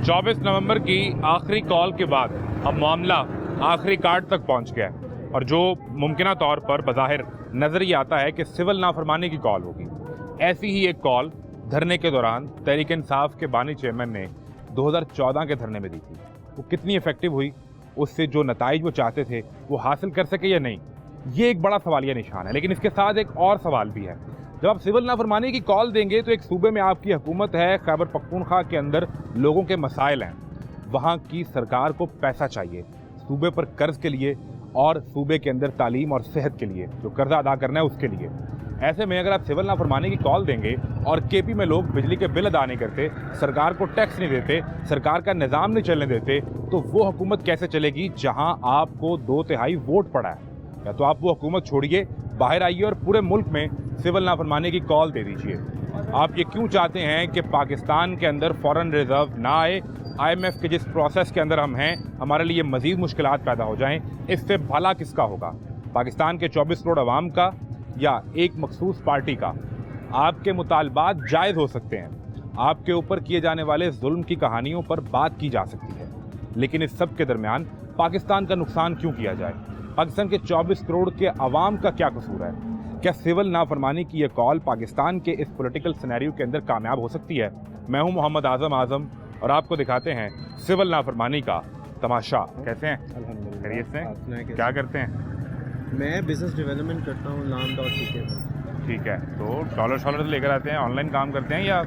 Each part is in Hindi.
24 नवंबर की आखिरी कॉल के बाद अब मामला आखिरी कार्ड तक पहुंच गया है और जो मुमकिना तौर पर बज़ाहिर नज़र ये आता है कि सिविल नाफरमानी की कॉल होगी। ऐसी ही एक कॉल धरने के दौरान तहरीक इंसाफ के बानी चेयरमैन ने 2014 के धरने में दी थी। वो कितनी इफेक्टिव हुई, उससे जो नताइज वो चाहते थे वो हासिल कर सके या नहीं, ये एक बड़ा सवालिया निशान है। लेकिन इसके साथ एक और सवाल भी है, जब आप सिविल नाफरमानी की कॉल देंगे तो एक सूबे में आपकी हुकूमत है, खैबर पख्तूनख्वा के अंदर लोगों के मसाइल हैं, वहाँ की सरकार को पैसा चाहिए सूबे पर कर्ज के लिए और सूबे के अंदर तालीम और सेहत के लिए, जो कर्जा अदा करना है उसके लिए। ऐसे में अगर आप सिविल नाफरमानी की कॉल देंगे और केपी में लोग बिजली के बिल अदा नहीं करते, सरकार को टैक्स नहीं देते, सरकार का निज़ाम नहीं चलने देते, तो वो हुकूमत कैसे चलेगी जहाँ आपको 2/3 वोट पड़ा है। या तो आप वो हुकूमत छोड़िए, बाहर आइए और पूरे मुल्क में सिविल नाफरमानी की कॉल दे दीजिए। आप ये क्यों चाहते हैं कि पाकिस्तान के अंदर फॉरेन रिजर्व ना आए, IMF के जिस प्रोसेस के अंदर हम हैं हमारे लिए मज़ीद मुश्किलात पैदा हो जाएं, इससे भला किसका होगा, पाकिस्तान के 24 करोड़ अवाम का या एक मखसूस पार्टी का। आपके मुतालबात जायज़ हो सकते हैं, आपके ऊपर किए जाने वाले जुल्म की कहानियों पर बात की जा सकती है, लेकिन इस सब के दरमियान पाकिस्तान का नुकसान क्यों किया जाए? पाकिस्तान के 24 करोड़ के अवाम का क्या कसूर है? क्या सिविल नाफरमानी की यह कॉल पाकिस्तान के इस पॉलिटिकल सिनेरियो के अंदर कामयाब हो सकती है? मैं हूं मोहम्मद आज़म और आपको दिखाते हैं सिविल नाफरमानी का तमाशा। कैसे हैं? अल्हम्दुलिल्लाह। खैरियत से? आप सुनाएं कैसे? क्या करते हैं? मैं बिजनेस डेवलपमेंट करता हूँ LAN.TK में। ठीक है, तो डॉलर लेकर आते हैं, ऑनलाइन काम करते हैं या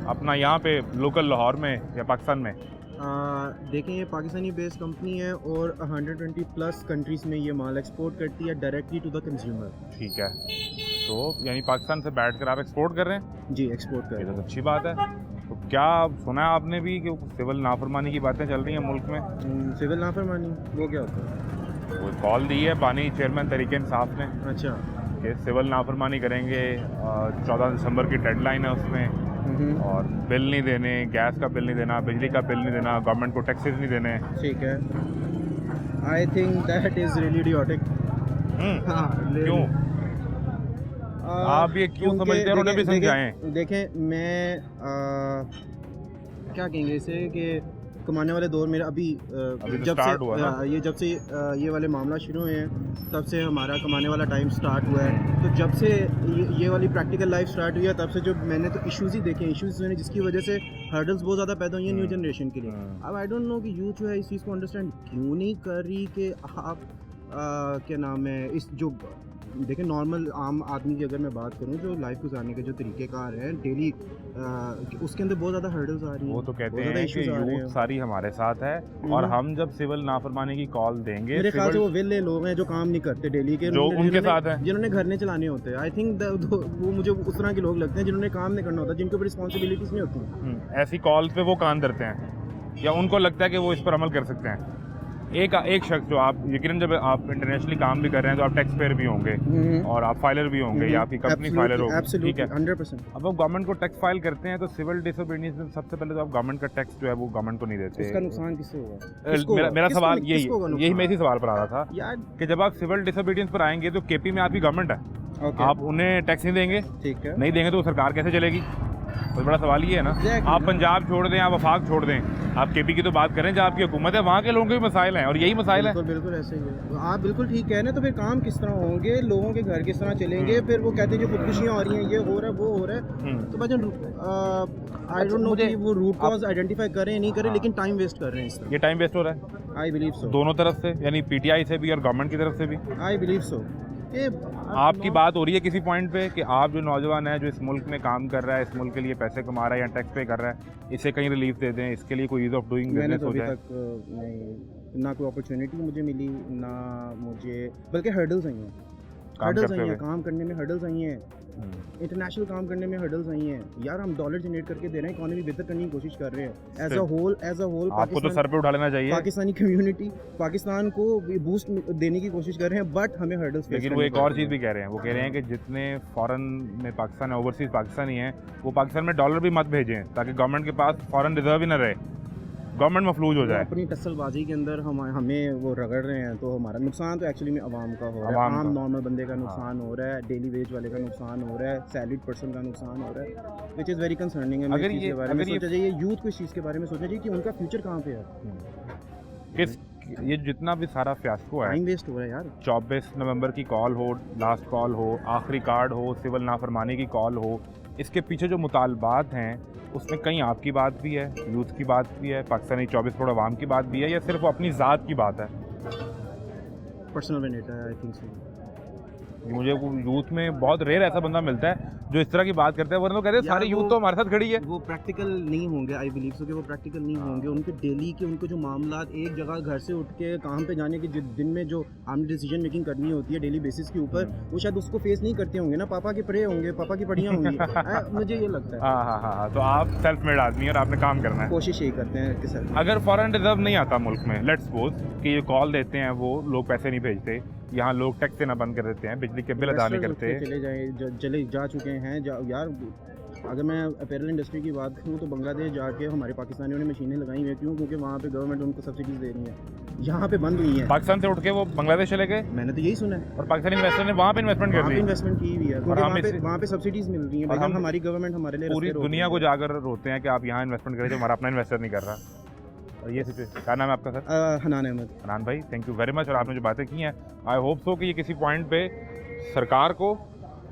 अपना यहाँ पे लोकल लाहौर में या पाकिस्तान में? देखें, ये पाकिस्तानी बेस्ड कंपनी है और 120 प्लस कंट्रीज़ में ये माल एक्सपोर्ट करती है डायरेक्टली टू द कंज्यूमर। ठीक है, तो यानी पाकिस्तान से बैठकर आप एक्सपोर्ट कर रहे हैं? जी, एक्सपोर्ट कर ये रहे तो अच्छी बात है। तो क्या सुना है आपने भी कि सिविल नाफरमानी की बातें चल रही हैं मुल्क में? हैं। सिविल नाफरमानी वो क्या होता है? वो कॉल दी है बानी चेयरमैन तहरीक इंसाफ ने अच्छा। कि सिविल नाफरमानी करेंगे, 14 दिसंबर की डेडलाइन है उसमें, और बिल नहीं देने, गैस का बिल नहीं देना, बिजली का बिल नहीं देना, गवर्नमेंट को टैक्सेस नहीं देने। ठीक है, I think that is really idiotic. क्यों? आप ये क्यों समझते हैं? उन्हें भी समझाएं। देखें, मैं क्या कहेंगे इसे कि कमाने वाले दौर में अभी जब स्टार्ट हुआ ना? जब से ये वाले मामला शुरू हुए हैं तब से हमारा कमाने वाला टाइम स्टार्ट हुआ है। तो जब से ये वाली प्रैक्टिकल लाइफ स्टार्ट हुई है तब से जो मैंने तो इश्यूज़ ही देखे हैं, इश्यूज़ मैंने जिसकी वजह से हर्डल्स बहुत ज़्यादा पैदा हुई हैं न्यू जनरेशन के लिए। अब आई डोंट नो कि यूथ जो है इस चीज़ को अंडरस्टैंड क्यों नहीं कर रही कि आप क्या नाम है इस जो देखें नॉर्मल आम आदमी की अगर मैं बात करूं जो लाइफ गुजारने के जो तरीक़ेकार हैं डेली, उसके अंदर बहुत ज़्यादा हर्डल्स आ रही हैं। वो तो कहते हैं कि यूथ सारी हमारे साथ है और हम जब सिविल नाफरमानी की कॉल देंगे, मेरे ख्याल से वो विले लोग हैं जो काम नहीं करते डेली के, जो उनके साथ हैं, जिन्होंने घर नहीं चलाने होते। आई थिंक वो मुझे उस तरह के लोग लगते हैं जिन्होंने काम नहीं करना होता, जिनके ऊपर रिस्पॉन्सिबिलिटीज़ नहीं होती। ऐसी कॉल पे वो कान धरते हैं या उनको लगता है कि वो इस पर अमल कर सकते हैं। एक शख्स जो आप यकीनन जब आप इंटरनेशनली काम भी कर रहे हैं तो आप टैक्स पेयर भी होंगे और आप फाइलर भी होंगे या आपकी कंपनी फाइलर होगी, ठीक है? 100%। अब आप गवर्नमेंट को टैक्स फाइल करते हैं तो सिविल डिसोबीडियंस में सबसे पहले तो आप गवर्नमेंट का टैक्स जो है वो गवर्नमेंट को नहीं देते। इसका नुकसान किससे हुआ? मेरा सवाल यही मैं इसी सवाल पर आ रहा था यार कि जब आप सिविल डिसोबीडियंस पर आएंगे तो केपी में आपकी गवर्नमेंट है, आप उन्हें टैक्स नहीं देंगे, ठीक है, नहीं देंगे तो सरकार कैसे चलेगी? बहुत बड़ा सवाल ये है ना। आप पंजाब छोड़ दें, आप वफाक छोड़ दें, आप केपी की तो बात करें जहाँ आपकी हुकूमत है, वहाँ के लोगों के भी मसाइल हैं और यही मसाइल है। बिल्कुल ऐसे ही है। आप बिल्कुल ठीक कह रहे हैं। तो फिर काम किस तरह होंगे, लोगों के घर किस तरह चलेंगे? फिर वो कहते हैं जो खुदकुशियाँ हो रही हैं, ये हो रहा है, वो हो रहा है। तो भाईजान आई डोंट नो कि वो रूट कॉज आइडेंटिफाई करें नहीं करें, लेकिन टाइम वेस्ट कर रहे हैं इस तरह। ये टाइम वेस्ट हो रहा है, आई बिलीव सो, दोनों तरफ से, यानी पीटीआई से भी और गवर्नमेंट की तरफ से भी। I believe so. आपकी बात हो रही है किसी पॉइंट पे कि आप जो नौजवान है जो इस मुल्क में काम कर रहा है, इस मुल्क के लिए पैसे कमा रहा है या टैक्स पे कर रहा है, इसे कहीं रिलीफ दे दें, इसके लिए कोई ईज ऑफ डूइंग बिजनेस हो जाए? मैंने तो अभी तक ना कोई अपॉर्चुनिटी मुझे मिली, ना मुझे, बल्कि हर्डल्स आई हैं, काम करने में हर्डल्स आई हैं, इंटरनेशनल काम करने में हर्डल्स आई हैं। यार हम डॉलर जनरेट करके दे रहे हैं, इकोनॉमी बेहतर करने की कोशिश कर रहे हैं। एज अ होल आपको तो सर पे उठा लेना चाहिए। पाकिस्तानी कम्युनिटी पाकिस्तान को बूस्ट देने की कोशिश कर रहे हैं, बट हमें हर्डल्स। लेकिन वो एक और चीज़ भी कह रहे हैं, वो कह रहे हैं कि जितने फॉरेन में पाकिस्तान है, ओवरसीज पाकिस्तानी हैं, वो पाकिस्तान में डॉलर भी मत भेजें ताकि गवर्नमेंट के पास फॉरेन रिजर्व ही ना रहे। गवर्नमेंट मफलूज हो जाए। अपनी टस्सलबाजी के अंदर हमें वो रगड़ रहे हैं, तो हमारा नुकसान तो एक्चुअली में आवाम का हो रहा है, आम नॉर्मल बंदे का नुकसान हो रहा है, डेली वेज वाले का नुकसान हो रहा है, सैलरीड पर्सन का नुकसान हो रहा है, विच इज़ वेरी कंसर्निंग है। अगर इस चीज़ के बारे में सोचना चाहिए, यूथ को इस चीज़ के बारे में सोचना चाहिए कि उनका फ्यूचर कहाँ पे है। किस ये जितना भी सारा फियास्को है, टाइम वेस्ट हो रहा है यार। 24 नवंबर की कॉल हो, लास्ट कॉल हो, आखिरी कार्ड हो, सिविल नाफरमानी की कॉल हो, इसके पीछे जो मुतालबात हैं उसमें कहीं आपकी बात भी है, यूथ की बात भी है, पाकिस्तानी 24 करोड़ आवाम की बात भी है, या सिर्फ अपनी ज़ात की बात है? पर्सनल वेंडेटा है, आई थिंक सो। मुझे यूथ में बहुत रेयर ऐसा बंदा मिलता है जो इस तरह की बात करता है, वरना तो कहते हैं सारे यूथ तो हमारे साथ खड़ी है। वो प्रैक्टिकल नहीं होंगे, आई बिलीव सो कि वो प्रैक्टिकल नहीं होंगे। उनके डेली के उनको जो मामला, एक जगह घर से उठ के काम पे जाने के दिन में जो हमने डिसीजन मेकिंग करनी होती है डेली बेसिस के ऊपर, वो शायद उसको फेस नहीं करते होंगे ना। पापा के पढ़े होंगे, पापा की पढ़ियाँ होंगी। मुझे ये लगता है। हाँ, तो आप सेल्फ मेड आदमी है और आपने काम करना है, कोशिश यही करते हैं कि सर अगर फॉरेन रिजर्व नहीं आता मुल्क में, लेट्स सपोज कि ये कॉल देते हैं, वो लोग पैसे नहीं भेजते, यहाँ लोग टैक्स देना बंद कर देते हैं, बिजली के बिल अदा नहीं करते, चले जा चुके हैं यार। अगर मैं अपैरल इंडस्ट्री की बात करूँ तो बांग्लादेश जाके हमारे पाकिस्तानियों ने मशीनें लगाई हुई हैं। क्यों? क्योंकि वहाँ पे गवर्नमेंट उनको सब्सिडीज दे रही है, यहाँ पे बंद हुई है। पाकिस्तान से उठ के वो बांग्लादेश चले गए, मैंने तो यही सुना है। और पाकिस्तानी इन्वेस्टर ने वहाँ पे इन्वेस्टमेंट कर दी, इन्वेस्टमेंट की हुई है, क्योंकि वहाँ पे सब्सिडीज मिल रही हैं। और हमारी गवर्नमेंट हमारे लिए पूरी दुनिया को जाकर रोते हैं कि आप यहाँ इन्वेस्टमेंट करें जो हमारा अपना इन्वेस्टर नहीं कर रहा। और ये क्या नाम है आपका सर? हनान अहमद। हनान भाई, थैंक यू वेरी मच। और आपने जो बातें की हैं, आई होप सो कि ये किसी पॉइंट पे सरकार को,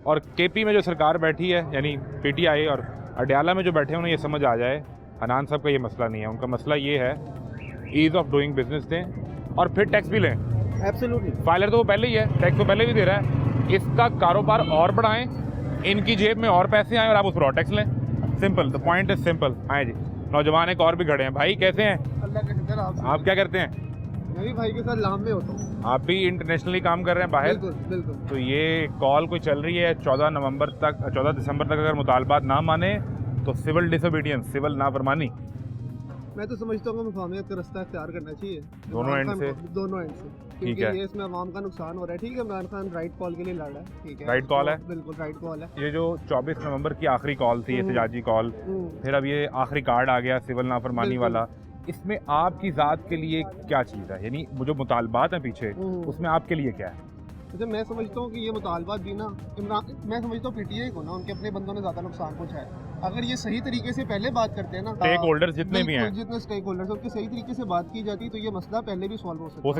और केपी में जो सरकार बैठी है यानी पीटीआई, और अडयाला में जो बैठे हैं, उन्हें ये समझ आ जाए हनान साहब का ये मसला नहीं है। उनका मसला ये है ईज़ ऑफ डूइंग बिजनेस दें और फिर टैक्स भी लें। एब्सोल्युटली, फाइलर तो वो पहले ही है, टैक्स तो पहले भी दे रहा है, इसका कारोबार और बढ़ाएं, इनकी जेब में और पैसे आएँ और आप उस पर और टैक्स लें। Simple, the point is simple. आए जी, नौजवान एक और भी खड़े हैं। भाई कैसे हैं? अल्लाह का शुक्र। आप क्या करते हैं? मैं भी भाई के साथ लाम में होता हूँ। आप भी इंटरनेशनली काम कर रहे हैं बाहर? बिल्कुल। तो ये कॉल कोई चल रही है 14 दिसंबर तक अगर मुतालबात ना माने तो सिविल डिसोबीडियंस, सिविल नाफरमानी। मैं तो समझता हूँ मफाहमियत का रास्ता इख्तियार करना चाहिए दोनों एंड से, क्योंकि ये इसमें अवाम का नुकसान हो रहा है। ठीक है, इमरान खान राइट कॉल के लिए लड़ रहा है, ठीक है, राइट कॉल है, बिल्कुल राइट कॉल है। ये जो 24 नवंबर की आखिरी कॉल थी, एहतजाजी कॉल, फिर अब ये आखिरी कार्ड आ गया सिविल नाफरमानी वाला, इसमें आपकी ज़ात के लिए क्या चीज़ है? यानी वो जो मुतालबात हैं पीछे, उसमें आपके लिए क्या है? अच्छा, मैं समझता हूँ कि ये मुतालबात भी ना, मैं समझता हूँ पीटीआई को ना उनके अपने बंदों ने ज़्यादा नुकसान पहुँचाया है। अगर ये सही तरीके से पहले बात करते हैं ना, स्टेक होल्डर्स जितने भी हैं, जितने स्टेक होल्डर्स, उनकी सही तरीके से बात की जाती तो ये मसला पहले भी सॉल्व हो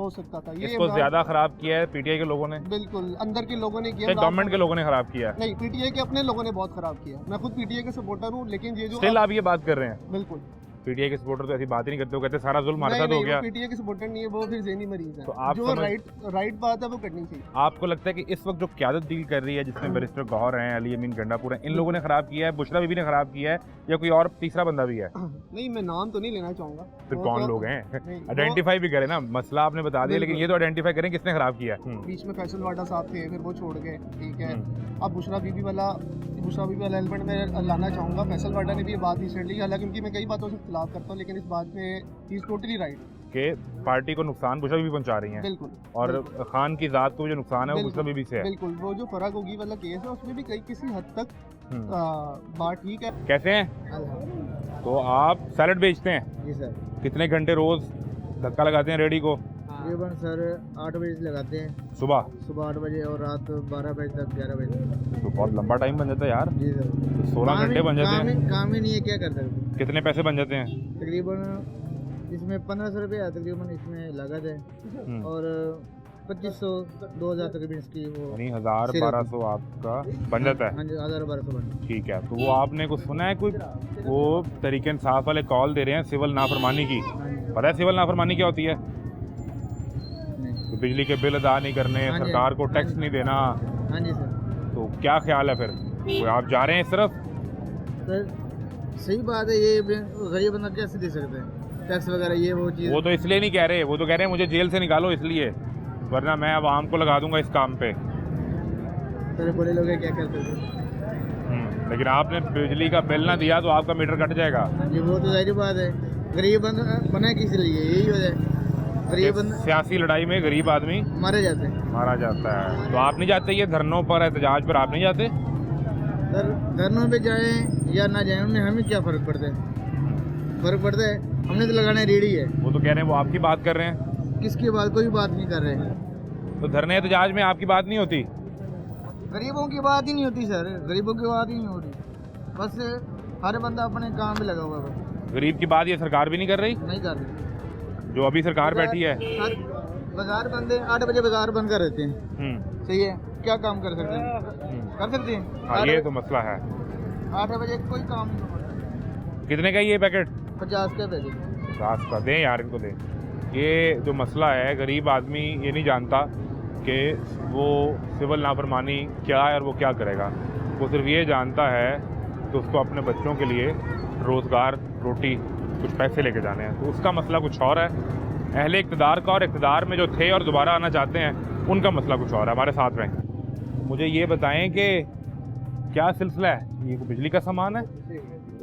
सकता था। ये इसको ज़्यादा ख़राब किया है पीटीआई के लोगों ने, बिल्कुल अंदर के लोगों ने किया, गवर्नमेंट के लोगों ने ख़राब किया? नहीं, पीटीआई के अपने लोगों ने बहुत ख़राब किया। मैं खुद पीटीआई के सपोर्टर हूँ, लेकिन ये जो स्टिल आप ये बात कर रहे हैं? बिल्कुल, पीटीआई के सपोर्टर तो ऐसी बात ही नहीं करते, वो कहते सारा जुल्म हमारे साथ हो गया। पीटीआई के सपोर्टर नहीं है, वो फिर ज़हनी मरीज है। तो आप जो राइट बात है वो करनी चाहिए। आपको लगता है कि इस वक्त जो क़यादत डील कर रही है, जिसमें बैरिस्टर गौहर हैं, अली अमीन गंडापुर हैं, इन लोगों ने ख़राब किया है, बुशरा बीबी ने ख़राब किया है, या कोई और तीसरा बंदा भी है? नहीं, मैं नाम तो नहीं लेना चाहूँगा। फिर कौन लोग हैं? आइडेंटिफाई भी करें ना, मसला आपने बता दिया, लेकिन ये तो आइडेंटिफाई करें किसने ख़राब किया। बीच में फैसल वाडा साहब थे, फिर वो छोड़ गए, ठीक है। अब बुशरा बीबी वाला एलिमेंट में लाना चाहूँगा। फैसल वाडा ने भी ये बात रिसेंटली, हालांकि उनकी मैं कई बातों से खिलाफ करता हूँ, लेकिन इस बात में ही इज टोटली राइट कि पार्टी को नुकसान बुशरा बीबी पहुंचा रही हैं। बिल्कुल, और खान की ज़ात को जो नुकसान है वो बुशरा बीबी से है। बिल्कुल, वो जो फराग होगी वाला केस है उसमें भी किसी हद तक बात ठीक है। कैसे हैं? तो आप सैलड बेचते हैं? जी सर। कितने घंटे रोज़ धक्का लगाते हैं रेडी को? तकरीबन सर 8 बजे से लगाते हैं, सुबह 8 बजे और रात 12 बजे तक, 11 बजे तक। तो बहुत लंबा टाइम बन जाता है यार। जी सर। तो 16 घंटे बन जाते हैं। काम ही नहीं है, क्या कर सकते। कितने पैसे बन जाते हैं? तकरीबन इसमें 1500 रुपये तकरीबन इसमें लागत है, और 2500 2000 तकरीबन इसकी वो, यानी 1000-1200 आपका बन जाता है। 1000-1200 बन। ठीक है, तो वो आपने कुछ सुना है, कोई वो तरीके इंसाफ वाले कॉल दे रहे हैं सिविल नाफरमानी की? पता है सिविल नाफरमानी क्या होती है? तो बिजली के बिल अदा नहीं करने, सरकार को टैक्स नहीं देना। हाँ जी सर। तो क्या ख्याल है फिर, कोई आप जा रहे हैं इस तरफ? सर सही बात है, ये गरीब बंदा कैसे दे सकते हैं टैक्स वगैरह, ये वो चीज़। वो तो इसलिए नहीं कह रहे, वो तो कह रहे हैं मुझे जेल से निकालो इसलिए, वरना मैं आवाम को लगा दूंगा इस काम पे। सर बड़े लोग क्या करते हैं, लेकिन आपने बिजली का बिल ना दिया तो आपका मीटर कट जाएगा। जी, वो तो जाहिर बात है, गरीब बंदा बना किस लिए, यही हो जाए। गरीब बंदा सियासी लड़ाई में गरीब आदमी मारे जाते हैं, मारा जाता है। तो आप नहीं जाते ये धरनों पर, एहतजाज पर आप नहीं जाते? सर धरनों पे जाएं या ना जाएं, उनमें हमें क्या फ़र्क पड़ता है। फर्क पड़ता है। हमने तो लगाना रेडी है। वो तो कह रहे हैं वो आपकी बात कर रहे हैं। किसकी बात? कोई बात नहीं कर रहे। तो धरने एहतजाज में आपकी बात नहीं होती? गरीबों की बात ही नहीं होती सर, गरीबों की बात ही नहीं होती। बस हर बंदा अपने काम में लगा हुआ है। बस गरीब की बात ये सरकार भी नहीं कर रही, नहीं कर रही। जो अभी सरकार बैठी है। हर बाजार बंद है, 8 बजे बाजार बंद कर देते हैं। सही है, क्या काम कर सकते हैं? कर सकते हैं। हाँ, ये तो मसला है। 8 बजे कोई काम नहीं होता। कितने का ये पैकेट? 50 का पैकेट। 50 का दें यार, इनको दें। ये जो मसला है, गरीब आदमी ये नहीं जानता कि वो सिविल नाफरमानी क्या है और वो क्या करेगा। वो सिर्फ ये जानता है कि उसको अपने बच्चों के लिए रोज़गार, रोटी, कुछ पैसे लेके जाने हैं। तो उसका मसला कुछ और है। अहले इक़्तिदार का, और इक़्तिदार में जो थे और दोबारा आना चाहते हैं, उनका मसला कुछ और है। हमारे साथ रहें। मुझे ये बताएं कि क्या सिलसिला है? ये बिजली का सामान है?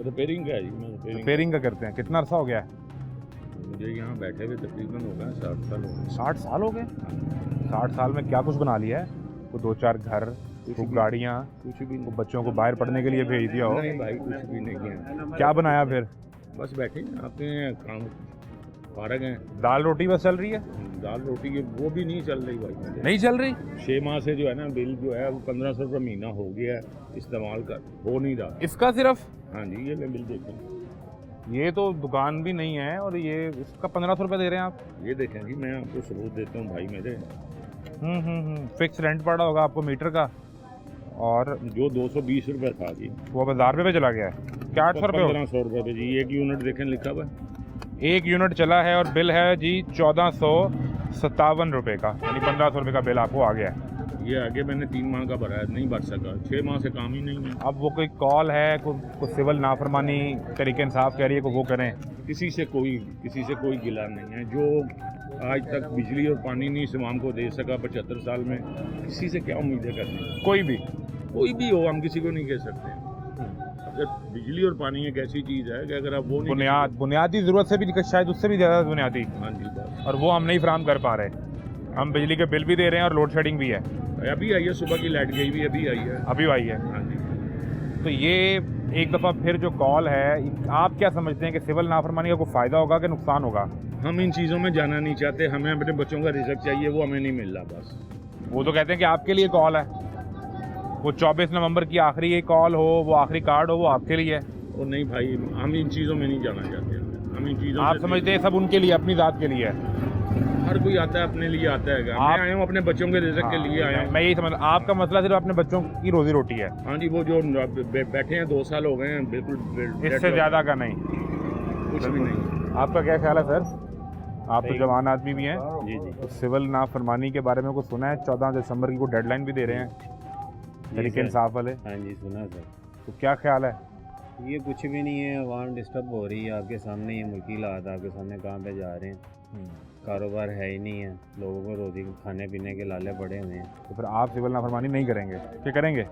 रिपेयरिंग का है जी। रिपेयरिंग का करते हैं। कितना अरसा हो गया है? मुझे यहाँ बैठे हुए तकरीबन हो गए 60 साल हो गए। 60 साल हो गए? 60 साल में क्या कुछ बना लिया है? वो 2-4 घर, वो गाड़ियाँ, कुछ भी वो बच्चों को बाहर पढ़ने के लिए भेज दिया हो? नहीं भाई, कुछ भी नहीं किया। क्या बनाया फिर? बस बैठे आपके काम फारग हैं। दाल रोटी बस चल रही है? दाल रोटी की वो भी नहीं चल रही भाई। नहीं चल रही? 6 माह से जो है ना बिल जो है वो 1500 रुपये महीना हो गया है, इस्तेमाल कर हो नहीं रहा। इसका सिर्फ? हाँ जी, ये मैं बिल देखें। ये तो दुकान भी नहीं है और ये इसका 1500 रुपये दे रहे हैं आप? ये देखें जी, मैं आपको सबूत देता हूँ भाई मेरे। फिक्स रेंट पड़ा होगा आपको मीटर का, और जो 220 रुपये था जी, वो 1000 रुपये पे चला गया है। क्या 800 रुपये? 1500 रुपये पे जी। 1 यूनिट देखें लिखा हुआ है। 1 यूनिट चला है और बिल है जी 1457 रुपये का, यानी 1500 रुपये का बिल आपको आ गया है। ये आगे मैंने 3 माह का भरा है, नहीं भर सका। 6 माह से काम ही नहीं है। अब वो कोई कॉल है, कोई सिविल नाफरमानी तरीके इंसाफ कह रही है, को वो करें। किसी से कोई गिला नहीं है। जो आज तक बिजली और पानी नहीं इस्लाम को दे सका 75 साल में, किसी से क्या उम्मीदें करनी? कोई भी हो, हम किसी को नहीं कह सकते। अगर बिजली और पानी एक ऐसी चीज़ है कि अगर आप वो नहीं बुनियादी ज़रूरत से भी शायद उससे भी ज़्यादा बुनियादी, हाँ जी बस, और वो हम नहीं फराहम कर पा रहे। हम बिजली के बिल भी दे रहे हैं और लोड शेडिंग भी है। अभी आई है, सुबह की लाइट गई भी अभी आई है। हाँ जी। तो ये एक दफ़ा फिर जो कॉल है, आप क्या समझते हैं कि सिविल नाफरमानी का कोई फ़ायदा होगा कि नुकसान होगा? हम इन चीज़ों में जाना नहीं चाहते। हमें अपने बच्चों का रिजल्ट चाहिए, वो हमें नहीं मिल रहा बस। वो तो कहते हैं कि आपके लिए कॉल है, वो 24 नवंबर की आखिरी ये कॉल हो, वो आखिरी कार्ड हो, वो आपके लिए है। और नहीं भाई, हम इन चीज़ों में नहीं जाना चाहते। हम इन चीज़ों आप समझते हैं सब उनके लिए, अपनी ज़ात के लिए है? हर कोई आता है अपने लिए आता है। मैं आया हूँ अपने बच्चों के रिजल्ट के लिए आया हूँ। मैं यही समझ, आपका मसला सिर्फ अपने बच्चों की रोजी रोटी है? हाँ जी, वो जो बैठे हैं 2 साल हो गए हैं, बिल्कुल इससे ज़्यादा का नहीं, कुछ भी नहीं। आपका क्या ख्याल है सर? आप तो जवान आदमी भी हैं। जी जी। तो सिविल नाफरमानी के बारे में कुछ सुना है? 14 दिसंबर की कोई डेडलाइन भी दे रहे हैं तरीके इंसाफ वाले। हाँ जी, सुना सर। तो क्या ख्याल है? ये कुछ भी नहीं है, अवाम डिस्टर्ब हो रही है। आपके सामने ये मुल्की हालात आपके सामने कहाँ पे जा रहे हैं। कारोबार है ही नहीं है, लोगों को रोजी खाने पीने के लाले पड़े हुए हैं। तो फिर आप सिविल नाफरमानी नहीं करेंगे? क्या करेंगे?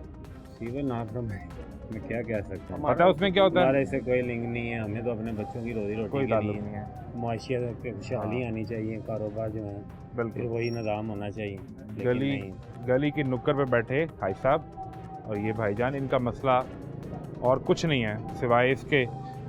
सिविल नाफरमानी में क्या कह सकते हैं? पता है उसमें क्या होता है? हमारा इससे कोई लिंक नहीं है। हमें तो अपने बच्चों की रोजी रोटी कोई के ताल्लुक लिए नहीं है। मुआशियत की खुशहाली आनी चाहिए, कारोबार जो है फिर बिल्कुल वही निज़ाम होना चाहिए। लेकिन गली नहीं। गली की नुक्कड़ पे बैठे भाई साहब और ये भाईजान, इनका मसला और कुछ नहीं है सिवाय इसके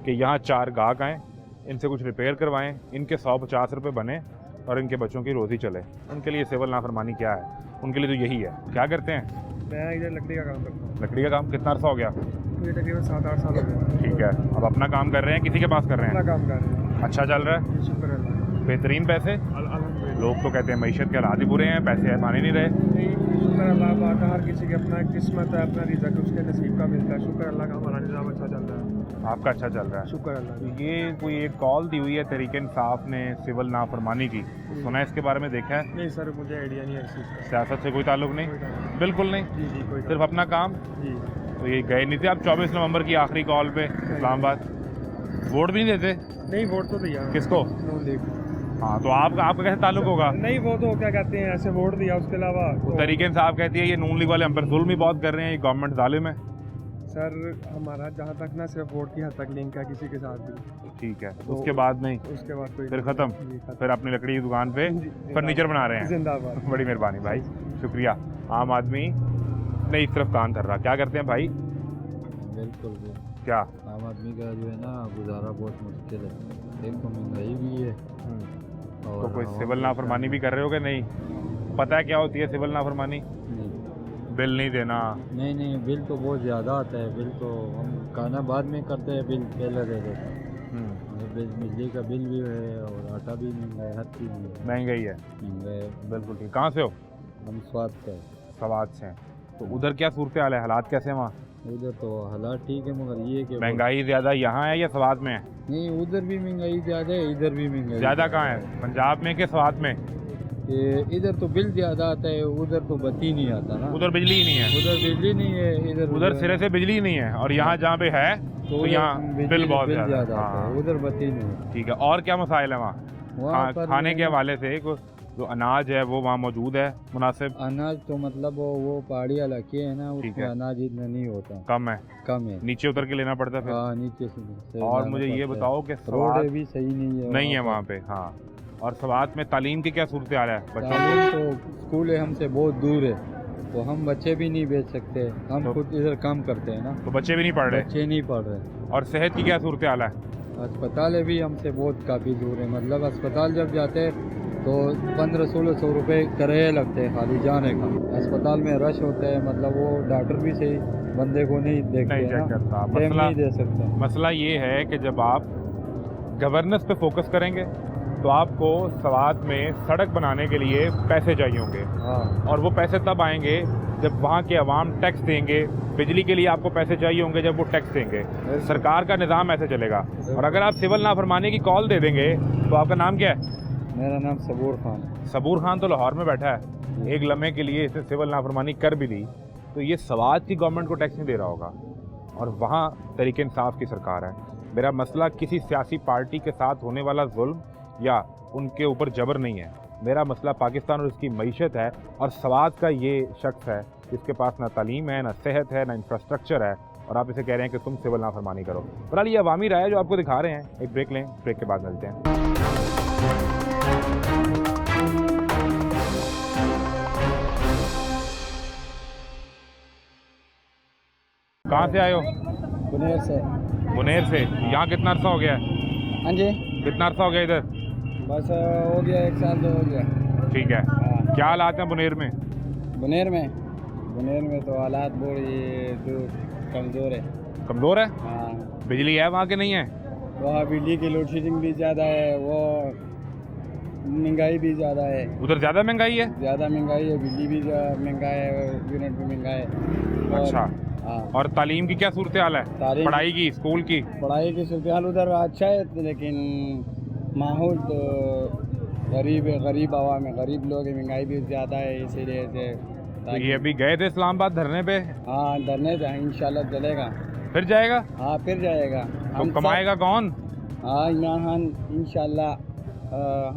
कि यहाँ 4 गाहक आएँ, इनसे कुछ रिपेयर करवाएं, इनके 150 रुपये बने और इनके बच्चों की रोज़ी चले। उनके लिए सिविल नाफरमानी क्या है? उनके लिए तो यही है। क्या करते हैं? मैं इधर लकड़ी का काम करता हूँ। लकड़ी का काम कितना अर्सा हो गया? ये तकरीबन 7-8 साल हो गए। ठीक है, अब अपना काम कर रहे हैं, किसी के पास कर रहे अपना हैं? काम कर रहे हैं। अच्छा चल रहा है? शुक्र अल्लाह। बेहतरीन पैसे? अल्हम्दुलिल्लाह। लोग तो कहते हैं मईशत के हालात ही बुरे हैं, पैसे माने नहीं रहे। नहीं, शुक्र अल्लाह बात है, हर किसी की अपना किस्मत है, अपना रिज़्क़ उसके नसीब का मिलता है। शुक्र अल्लाह का हमारा निज़ाम अच्छा चल रहा है। आपका अच्छा चल रहा है? शुक्र अल्लाह। तो ये कोई एक कॉल दी हुई है तहरीक इंसाफ ने सिविल नाफरमानी की, सुना है इसके बारे में? देखा है? नहीं सर, मुझे आइडिया नहीं है इस चीज़ का। सियासत से कोई ताल्लुक नहीं? कोई ताल्लुक नहीं। बिल्कुल नहीं, जी जी, कोई सिर्फ अपना काम। जी। तो ये गए नहीं थे आप 24 नवंबर की आखिरी कॉल पे इस्लामाबाद? वोट भी नहीं देते? नहीं, वोट तो दिया। किसको? नून लीग। हाँ, तो आपका कैसे ताल्लुक होगा? नहीं, वो तो क्या कहते हैं, ऐसे वोट दिया, उसके अलावा वो तहरीक इंसाफ कहती है ये नून लीग वाले हम पर जुल्म ही बहुत कर रहे हैं, ये गवर्नमेंट जालिम है। सर हमारा जहाँ तक ना सिर्फ वोट की हद तक लिंक है किसी के साथ भी। ठीक है, उसके बाद नहीं? उसके बाद कोई फिर जी, ख़त्म? खत्म। फिर अपनी लकड़ी की दुकान पे जी, फर्नीचर बना रहे हैं। जिंदाबाद। बड़ी मेहरबानी भाई, शुक्रिया। आम आदमी नहीं इस तरफ कान धर रहा। क्या करते हैं भाई? बिल्कुल क्या? आम आदमी का जो है ना गुजारा बहुत मुश्किल है। एक तो महंगाई भी है और तो कोई हवा सिविल भी नाफरमानी भी कर रहे हो कि नहीं? पता है क्या होती है सिविल नाफरमानी? नहीं बिल नहीं देना। नहीं बिल तो बहुत ज़्यादा आता है। बिल तो हम खाना बाद में करते हैं, बिल पहले दे देते हैं। बिजली का बिल भी है और आटा भी महंगा है, हर चीज़ भी महंगाई है, महंगा है। बिल्कुल ठीक। कहाँ से हो? हम स्वाद का है। सवाद से हैं। तो उधर क्या सूरत हाल है, हालात कैसे हैं वहाँ? उधर तो हालात ठीक है मगर ये कि महंगाई ज़्यादा यहाँ है या सवाद में है? नहीं, उधर भी महंगाई ज़्यादा है, इधर भी महंगाई ज़्यादा कहाँ है, पंजाब में कि सवाद में? इधर तो बिल ज़्यादा आता है, उधर तो बत्ती नहीं आता ना। उधर बिजली ही नहीं है। उधर बिजली नहीं है, इधर उधर सिरे से बिजली नहीं है और यहाँ जहाँ पे है तो उधर यहाँ बिल बहुत ज़्यादा आता है, है। उधर बत्ती नहीं है। ठीक है। और क्या मसाइल है वहाँ? वहाँ पर खाने के हवाले से जो अनाज है वो वहाँ मौजूद है मुनासिब? अनाज तो मतलब वो पहाड़ी इलाके है ना, ठीक उसमें है। अनाज इतना नहीं होता, कम है, कम है। नीचे उतर के लेना पड़ता है फिर? हाँ, नीचे से और लाना मुझे ये पड़ता है। बताओ कि रोड सवाद भी सही नहीं है वहाँ पे। हाँ, और सवाद में तालीम की क्या सूरत हाल है बच्चों तालीम तो स्कूल है हमसे बहुत दूर है, तो हम बच्चे भी नहीं भेज सकते। हम तो- खुद इधर काम करते हैं ना, तो बच्चे भी नहीं पढ़ रहे। बच्चे नहीं पढ़ रहे। और सेहत की क्या सूरत हाल है? अस्पताल भी हमसे बहुत काफ़ी दूर है। मतलब अस्पताल जब जाते हैं तो 1500-1600 रुपये किराए लगते हैं खाली जाने का। अस्पताल में रश होता है, मतलब वो डॉक्टर भी सही बंदे को नहीं देखते नहीं हैं चेक ना, करता। टाइम नहीं दे सकते। मसला ये है कि जब आप गवर्नेंस पे फोकस करेंगे तो आपको सवाद में सड़क बनाने के लिए पैसे चाहिए होंगे, हाँ, और वो पैसे तब आएंगे जब वहाँ के अवाम टैक्स देंगे। बिजली के लिए आपको पैसे चाहिए होंगे जब वो टैक्स देंगे। सरकार का निज़ाम ऐसे चलेगा। और अगर आप सिविल नाफरमानी की कॉल दे देंगे तो आपका नाम क्या है? मेरा नाम सबूर खान। सबूर खान तो लाहौर में बैठा है, एक लम्हे के लिए इसने सिविल नाफरमानी कर भी दी तो ये सवाद की गवर्नमेंट को टैक्स नहीं दे रहा होगा, और वहाँ तरीके इंसाफ की सरकार है। मेरा मसला किसी सियासी पार्टी के साथ होने वाला जुल्म या उनके ऊपर जबर नहीं है। मेरा मसला पाकिस्तान और इसकी मईशत है, और सवाद का ये शख्स है जिसके पास ना तालीम है, ना सेहत है, ना इंफ्रास्ट्रक्चर है, और आप इसे कह रहे हैं कि तुम सिविल नाफरमानी करो। बहरहाल ये अवामी राय है जो आपको दिखा रहे हैं। एक ब्रेक लें, ब्रेक के बाद मिलते हैं। कहाँ से आए हो? बुनेर से। बुनेर से। यहाँ कितना अरसा हो गया है? हाँ जी, कितना अरसा हो गया इधर? बस हो गया 1 साल तो हो गया। ठीक है। हाँ। क्या हालात हैं बुनेर में? बुनेर में तो हालात बड़ी कमज़ोर है। कमज़ोर है? हाँ, बिजली है वहाँ के नहीं है? वहाँ बिजली की लोड शेडिंग भी ज़्यादा है, वो महंगाई भी ज़्यादा है। उधर ज़्यादा महंगाई है? ज़्यादा महंगाई है, बिजली भी महंगा है, यूनिट भी महंगा है। और- अच्छा। हाँ, और तालीम की क्या सूरत हाल है, तालीम- पढ़ाई की, स्कूल की? पढ़ाई की सूरत हाल उधर अच्छा है, लेकिन माहौल तो गरीब है, गरीब आवाम है, गरीब लोग है, महंगाई भी ज़्यादा है, इसीलिए से तो ये अभी गए थे इस्लामाबाद धरने पे? हाँ, धरने जाए, इंशाल्लाह चलेगा। फिर जाएगा? हाँ, फिर जाएगा। तो हम कमाएगा कौन? हाँ, इमरान खान इंशाल्लाह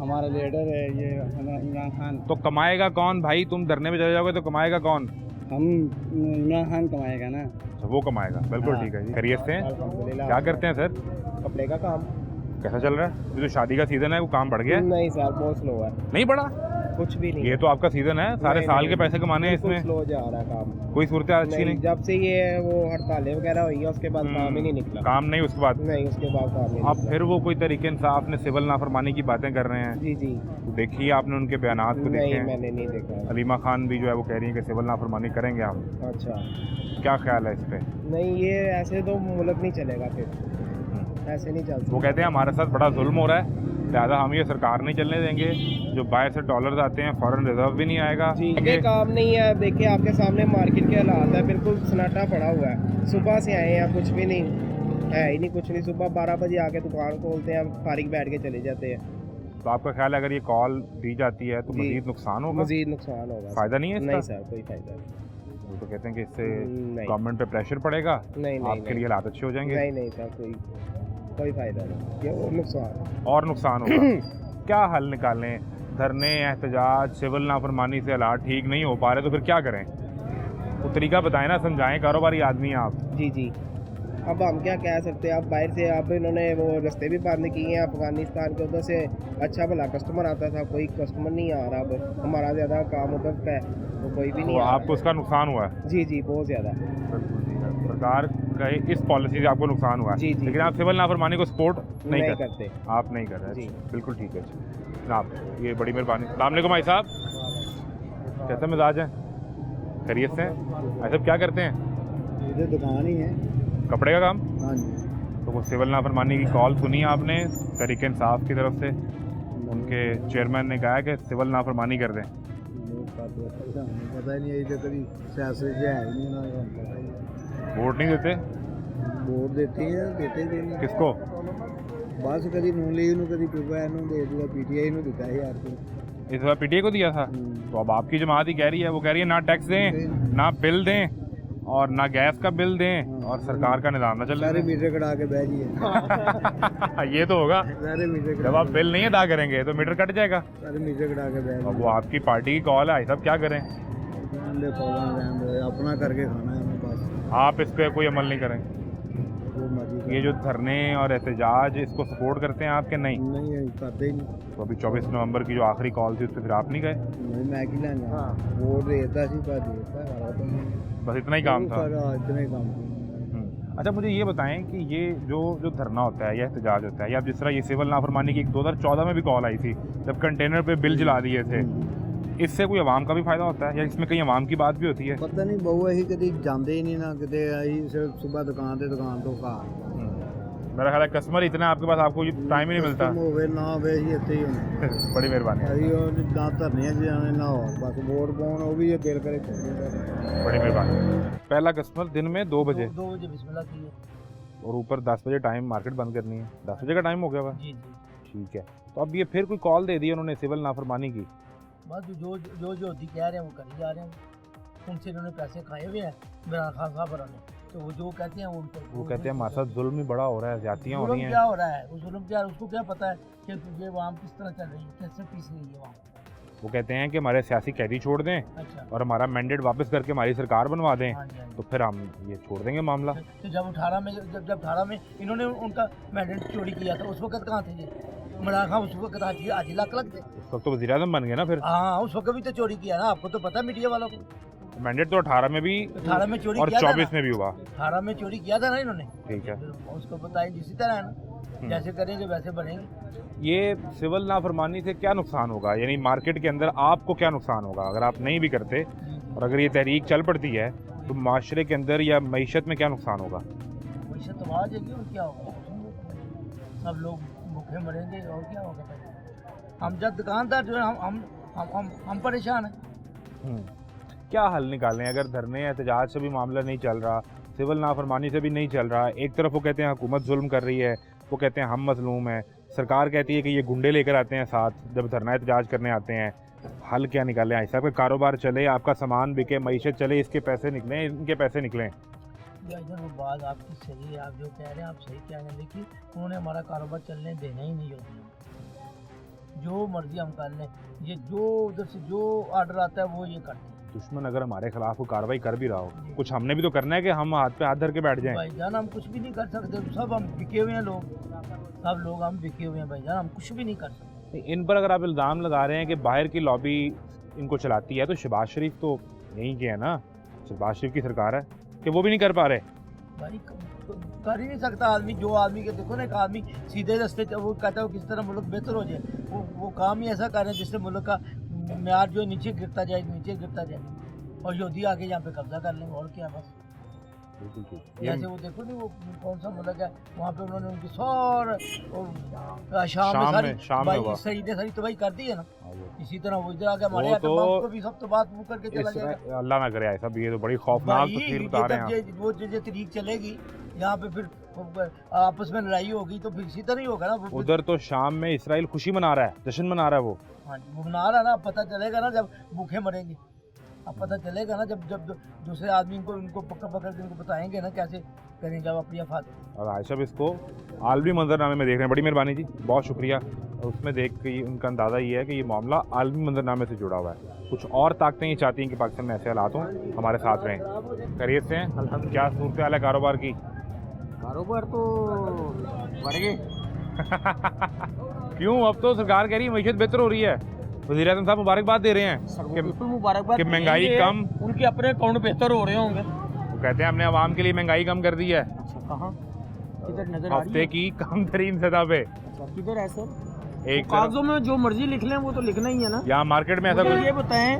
हमारा लीडर है ये इमरान खान। तो कमाएगा कौन भाई? तुम धरने पे चले जाओगे तो कमाएगा कौन? हम इमरान खान कमाएगा ना। अच्छा, वो कमाएगा। बिल्कुल हाँ। ठीक है जी। खैरियत से हैं? अल्हम्दुलिल्लाह। क्या करते हैं सर? कपड़े का काम। कैसा चल रहा है? ये जो शादी का सीजन है वो काम बढ़ गया है? नहीं सर, बहुत स्लो है, नहीं बढ़ा? कुछ भी नहीं। ये तो आपका सीजन है, सारे नहीं, साल नहीं, के पैसे कमाने हैं इसमें। स्लो जा रहा है काम। कोई सूरत अच्छी नहीं? जब से ये वो हड़तालें वगैरह हुई है उसके बाद काम ही नहीं निकला। काम नहीं उसके बाद? नहीं, उसके बाद काम नहीं अब निकला। फिर वो कोई तरीके इंसाफ ने सिविल नाफरमानी की बातें कर रहे हैं। जी जी। तो देखिए आपने उनके बयानात को देखे नहीं, हैं? मैंने नहीं देखा। अलीमा खान भी जो है वो कह रही है कि सिविल नाफरमानी करेंगे आप। अच्छा, क्या ख्याल है इस पे? नहीं ये ऐसे तो मुल्क नहीं चलेगा, फिर ऐसे नहीं चल सकता। वो कहते हैं हमारे साथ बड़ा जुल्म हो रहा है, लिहाजा हम ये सरकार नहीं चलने देंगे। जो बाहर से डॉलर्स आते हैं फॉरेन रिजर्व भी नहीं आएगा। जी, ये काम नहीं है। देखिए आपके सामने मार्केट के हालात है, बिल्कुल सन्नाटा पड़ा हुआ है। सुबह से आए हैं, कुछ भी नहीं है, ही नहीं, कुछ नहीं। सुबह 12 बजे आके दुकान खोलते हैं, फारिग बैठ के चले जाते हैं। तो आपका ख्याल है अगर ये कॉल दी जाती है तो जी। मजीद नुकसान होगा? मजीद नुकसान होगा। फायदा नहीं है इसका? नहीं सर, कोई फायदा नहीं। वो तो कहते हैं कि इससे नहीं गवर्नमेंट पे प्रेशर पड़ेगा, नहीं नहीं आपके लिए हालात अच्छे हो जाएंगे। नहीं नहीं सर, कोई फायदा नहीं, ये और नुकसान। और नुकसान होगा। क्या हल निकालें? धरने, एहतजाज, सिविल नाफरमानी से हालात ठीक नहीं हो पा रहे तो फिर क्या करें? वो तरीका बताएं ना, समझाएं। कारोबारी आदमी हैं आप। जी जी। अब हम क्या कह सकते हैं? अब बाहर से अब इन्होंने वो रास्ते भी बंद किए हैं। अफगानिस्तान के उधर से अच्छा भला कस्टमर आता था, कोई कस्टमर नहीं आ रहा। अब हमारा ज़्यादा काम उधर का है, तो कोई भी नहीं तो आ रहा। आपको उसका नुकसान हुआ है? जी जी, बहुत ज़्यादा। सरकार का इस पॉलिसी से आपको नुकसान हुआ है, जी, जी, लेकिन आप सिविल नाफरमानी को सपोर्ट नहीं करते। करते। आप नहीं कर रहे जी। हैं, बिल्कुल ठीक है जनाब, ये बड़ी मेहरबानी। अस्सलाम वालेकुम भाई साहब, कैसा मिजाज है? खैरियत से हैं? भाई साहब क्या करते हैं? इधर दुकान ही है। कपड़े का काम? हाँ जी। तो वो सिविल नाफरमानी की कॉल सुनी आपने तहरीक इंसाफ की तरफ से? उनके चेयरमैन ने कहा है कि सिविल नाफरमानी कर दें। पता ही नहीं है, कभी सियासत है ही नहीं ना, वोट नहीं देते? वोट देते हैं, देते भी नहीं। किसको? बस कभी नून लीग कभी दे दिया, पीटीआई दिता है यार। इस बार पीटीए को दिया था, तो अब आपकी जमात ही कह रही है, वो कह रही है ना टैक्स दें, ना बिल दें, और ना गैस का बिल दें, और सरकार का निज़ाम ना चल सारे मीटर कटा के बह जाइए। ये तो होगा, सारे मीटर जब आप बिल नहीं अदा करेंगे तो मीटर कट जाएगा। सारे मीटर कटा के बह अब वो आपकी पार्टी की कॉल है, साहब क्या करें? अपना करके खाना है बस, आप इस पर कोई अमल नहीं करें? जो मर्जी ये जो धरने और एहतजाज, इसको सपोर्ट करते हैं आपके? नहीं, नहीं करते ही नहीं। तो अभी 24 नवंबर की जो आखिरी कॉल थी उस पर फिर आप नहीं गए? नहीं, मैं कि लेना वोट देता सी पर देता, बस इतना ही काम था? इतना ही काम था। अच्छा, मुझे ये बताएं कि ये जो धरना होता है या एहतजाज होता है, या जिस तरह ये सिविल नाफरमानी की 2014 में भी कॉल आई थी जब कंटेनर पे बिल जला दिए थे, इससे कोई आवाम का भी फायदा होता है या इसमें कहीं आवाम की बात भी होती है? पता नहीं बहु अही कभी जाते ही नहीं ना, कितने अही सिर्फ सुबह दुकान तो घर। मेरा ख्याल है कस्टमर इतना आपके पास, आपको टाइम ही नहीं मिलता। होवे ना होवे ही इत्थे ही होने। बड़ी मेहरबानी, अही ना धरने च जाने ना हो, बस वोट पाउन वो भी ये दिल करे। बड़ी मेहरबानी। पहला कस्टमर दिन में 2 बजे, 2 बजे बिस्मिल्लाह की है, और ऊपर 10 बजे टाइम मार्केट बंद करनी है। 10 बजे का टाइम हो गया हुआ? जी जी। ठीक है, तो अब ये फिर कोई कॉल दे दी उन्होंने सिविल नाफरमानी की? बस जो होती कह रहे हैं वो करी जा रहे हैं, उनसे इन्होंने पैसे खाए हुए हैं इमरान खान साहब ने, तो वो जो कहते हैं वो कहते हैं हमारे साथ जुल्म ही बड़ा हो रहा है, ज्यादतियाँ हो रही हैं। क्या हो रहा है? वो जुल्म क्या, उसको क्या पता है कि ये आवाम किस तरह चल रही है, कैसे पीस रही है आवाम। वो कहते हैं कि हमारे सियासी कैदी छोड़ दें अच्छा, और हमारा मैंडेट वापस करके हमारी सरकार बनवा दें, हाँ जी, हाँ जी। तो फिर हम ये छोड़ देंगे मामला। तो जब 18 में इन्होंने उनका मैंडेट चोरी किया था, उस वक्त कहाँ थे ये इमरान खान? उस वक्त आज लाख थे, उस वक्त तो वज़ीर आज़म बन गए ना फिर। हाँ उस वक्त भी तो चोरी किया ना, आपको तो पता है मीडिया वालों को। मैंडेट तो 18 में भी, 18 में चोरी और किया था 24 में भी हुआ। 18 में चोरी किया था ना इन्होंने, ठीक है, उसको बताएं इसी तरह है ना, जैसे करेंगे वैसे बनेंगे। ये सिविल नाफरमानी से क्या नुकसान होगा, यानी मार्केट के अंदर आपको क्या नुकसान होगा अगर आप नहीं भी करते, और अगर ये तहरीक चल पड़ती है तो माशरे के अंदर या मईशत में क्या नुकसान होगा? मईशत तो आ जाएगी, और क्या होगा? सब लोग भूखे मरेंगे, और क्या होगा भाई? हम जब दुकानदार जो है हम परेशान हैं। क्या हल निकालें अगर धरने एहतजाज से भी मामला नहीं चल रहा, सिविल नाफरमानी से भी नहीं चल रहा? एक तरफ वो कहते हैं हुकूमत जुल्म कर रही है, वो कहते हैं हम मजलूम हैं, सरकार कहती है कि ये गुंडे लेकर आते हैं साथ जब धरना एहतजाज करने आते हैं। हल क्या निकालें? ऐसा कोई कारोबार चले, आपका सामान बिके, मईशत चले, इसके पैसे निकलें, इनके पैसे निकलें? इधर वो बात आपकी सही है, आप जो कह रहे हैं आप सही कह रहे हैं, लेकिन उन्होंने हमारा कारोबार चलने देना ही नहीं होता। जो मर्जी हम कर लें, ये जो उधर से जो ऑर्डर आता है वो ये करते हैं। दुश्मन अगर हमारे खिलाफ कोई कार्रवाई कर भी रहा हो, कुछ हमने भी तो करना है कि हम हाथ पे हाथ धर के बैठ जाएं? भाईजान हम कुछ भी नहीं कर सकते, सब हम बिके हुए हैं लोग, सब लोग हम बिके हुए हैं भाईजान, हम कुछ भी नहीं कर सकते। इन पर अगर आप इल्ज़ाम लगा रहे हैं कि बाहर की लॉबी इनको चलाती है, तो शहबाज शरीफ तो यहीं के है ना, शहबाज शरीफ की सरकार है, कि वो भी नहीं कर पा रहे? भाई कर ही नहीं सकता आदमी, जो आदमी के देखो ना, एक आदमी सीधे रास्ते वो कहता है किस तरह मुल्क बेहतर हो जाए, वो काम ही ऐसा कर रहे हैं जिससे मुल्क का म्यार जो नीचे गिरता जाए, और योधी आके यहाँ पे कब्जा कर लेंगे, और क्या बस। जैसे वो देखो नहीं, वो कौन सा मुल्क है वहाँ पे उन्होंने उनकी शाम में सारी तबाही कर दी है ना, इसी तरह वो इधर आके हमारे को भी सब तो बात वो करके चला जाएगा। अल्लाह ना करे ऐसा भी, ये तो बड़ी खौफनाक तस्वीर बता रहे हैं। वो जो तरीक चलेगी यहाँ पे, फिर आपस में लड़ाई होगी, तो फिर इसी तरह ही होगा ना। उधर तो शाम में इसराइल खुशी मना रहा है, जश्न मना रहा है वो। हाँ जी, वो मना रहा है ना, पता चलेगा ना जब भूखे मरेंगे, अब पता चलेगा ना जब दूसरे आदमी इनको पकड़ के इनको बताएंगे ना कैसे करेंगे अब अपनी हिफाजत। और आयशा इसको आलमी मंजरनामे में देख रहे हैं, बड़ी मेहरबानी जी, बहुत शुक्रिया। उसमें देख के उनका अंदाज़ा ये है कि ये मामला आलमी मंजरनामे से जुड़ा हुआ है। कुछ और ताकतें ये चाहती हैं कि पाकिस्तान में ऐसे हालात हों, हमारे साथ रहें। खैरियत से हैं? क्या सूरत हाल है कारोबार की? कारोबार तो बढ़ गए। क्यों? अब तो सरकार कह रही है मईशत बेहतर हो रही है, वज़ीर आज़म साहब मुबारकबाद दे रहे हैं बिल्कुल मुबारकबाद कि महंगाई कम, उनके अपने अकाउंट बेहतर हो रहे होंगे। कहते हैं हमने आवाम के लिए महंगाई कम कर दी है, अच्छा कहाँ, किधर नजर आ रही हफ्ते है? की कम तरीन सतह पे। अच्छा, किधर है सर? एक कागजों में जो मर्जी लिख लें वो तो लिखना ही है ना। यहाँ मार्केट में ऐसा मुझे कुछ ये बताएं,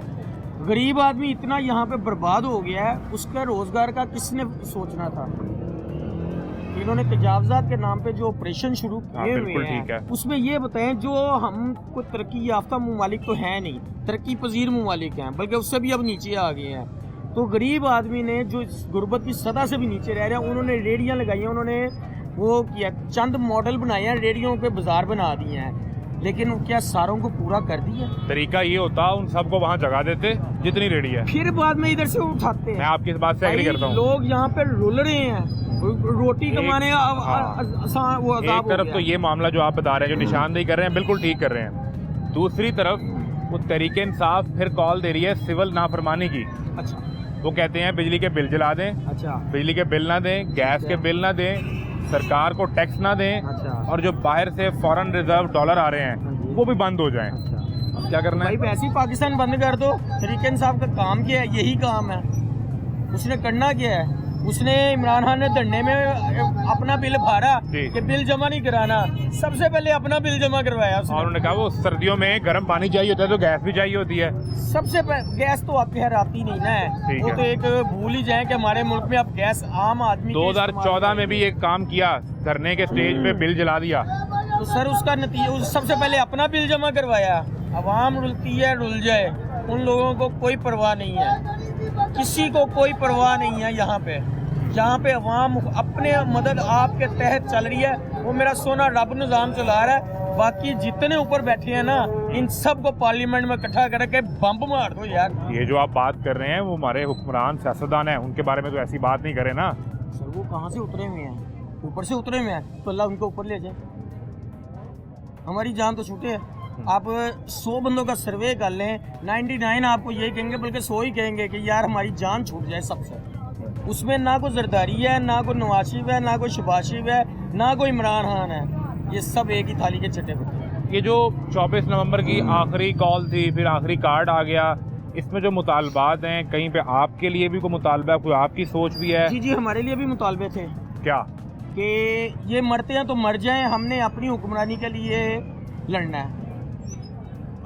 गरीब आदमी इतना यहाँ पे बर्बाद हो गया है, उसका रोजगार का किसने सोचना था? इन्होंने तजावजात के नाम पे जो ऑपरेशन शुरू हाँ, किए बिल्कुल हुए ठीक है। हैं, उसमें ये बताएं, जो हम कोई तरक्की याफ्ता ममालिक तो है नहीं, तरक्की पजीर ममालिक हैं, बल्कि उससे भी अब नीचे आ गए हैं। तो गरीब आदमी ने जो इस गुर्बत की सतह से भी नीचे रह रहे हैं, उन्होंने रेडियाँ लगाई हैं, उन्होंने वो किया, चंद मॉडल बनाए हैं, रेडियो पे बाजार बना दिए हैं, लेकिन क्या सारों को पूरा कर दिया? तरीका ये होता उन सबको वहाँ जगा देते जितनी रेडी है। फिर बाद में इधर से उठाते मैं हैं। आपकी इस बात से एग्री भाई, करता हूँ। लोग यहाँ पे रुल रहे हैं, रोटी कमाने का हाँ। वो एक अजाब हो तरफ गया। तो ये मामला जो आप बता रहे हैं, जो निशानदेही कर रहे हैं, बिल्कुल ठीक कर रहे हैं। दूसरी तरफ वो तहरीके इंसाफ फिर कॉल दे रही है सिविल नाफरमानी की। अच्छा वो कहते हैं बिजली के बिल जला दें, अच्छा बिजली के बिल ना दें, गैस के बिल ना दें, सरकार को टैक्स ना दें, अच्छा और जो बाहर से फॉरेन रिजर्व डॉलर आ रहे हैं वो भी बंद हो जाएं। अच्छा। क्या करना भाई है? वैसे ही पाकिस्तान बंद कर दो। तरीके साहब का काम क्या है? यही काम है। उसने करना क्या है? उसने इमरान खान ने धरने में अपना बिल भरा जी। कि बिल जमा नहीं कराना, सबसे पहले अपना बिल जमा करवाया उसने। और उन्होंने कहा वो सर्दियों में गर्म पानी चाहिए होता है तो गैस भी चाहिए होती है। सबसे पहले गैस तो आप खैर आती नहीं ना है, ठीक वो है। तो एक भूल ही जाए कि हमारे मुल्क में अब गैस आम आदमी के 2014 में भी एक काम किया, धरने के स्टेज पे बिल जला दिया। तो सर उसका नतीजा, सबसे पहले अपना बिल जमा करवाया। अवाम रुलती है, रुल जाए, उन लोगों को कोई परवाह नहीं है, किसी को कोई परवाह नहीं है। यहाँ पे अवाम अपने मदद आपके तहत चल रही है, वो मेरा सोना रब निज़ाम चला रहा है। बाकी जितने ऊपर बैठे हैं ना, इन सब को पार्लियामेंट में इकट्ठा करके बम्ब मार दो यार। ये जो आप बात कर रहे हैं वो हमारे हुक्मरान सियासतदान हैं, उनके बारे में तो ऐसी बात नहीं करें ना। सर वो कहाँ से उतरे हुए हैं? ऊपर से उतरे हुए हैं, तो अल्लाह उनको ऊपर ले जाए। हमारी जान तो छूटे है। आप 100 बंदों का सर्वे कर लें, 99 आपको यही कहेंगे, बल्कि 100 ही कहेंगे कि यार हमारी जान छूट जाए सबसे। उसमें ना कोई जरदारी है, ना कोई नवाज शरीफ है, ना कोई शहबाज शरीफ है, ना कोई इमरान खान है। ये सब एक ही थाली के चट्टे बट्टे। ये जो 24 नवंबर की आखिरी कॉल थी, फिर आखिरी कार्ड आ गया, इसमें जो मुतालबात हैं, कहीं पे आपके लिए भी कोई मुतालबा, कोई आपकी सोच भी है? जी जी, हमारे लिए भी मुतालबे थे क्या? कि ये मरते हैं तो मर जाएं, हमने अपनी हुक्मरानी के लिए लड़ना है।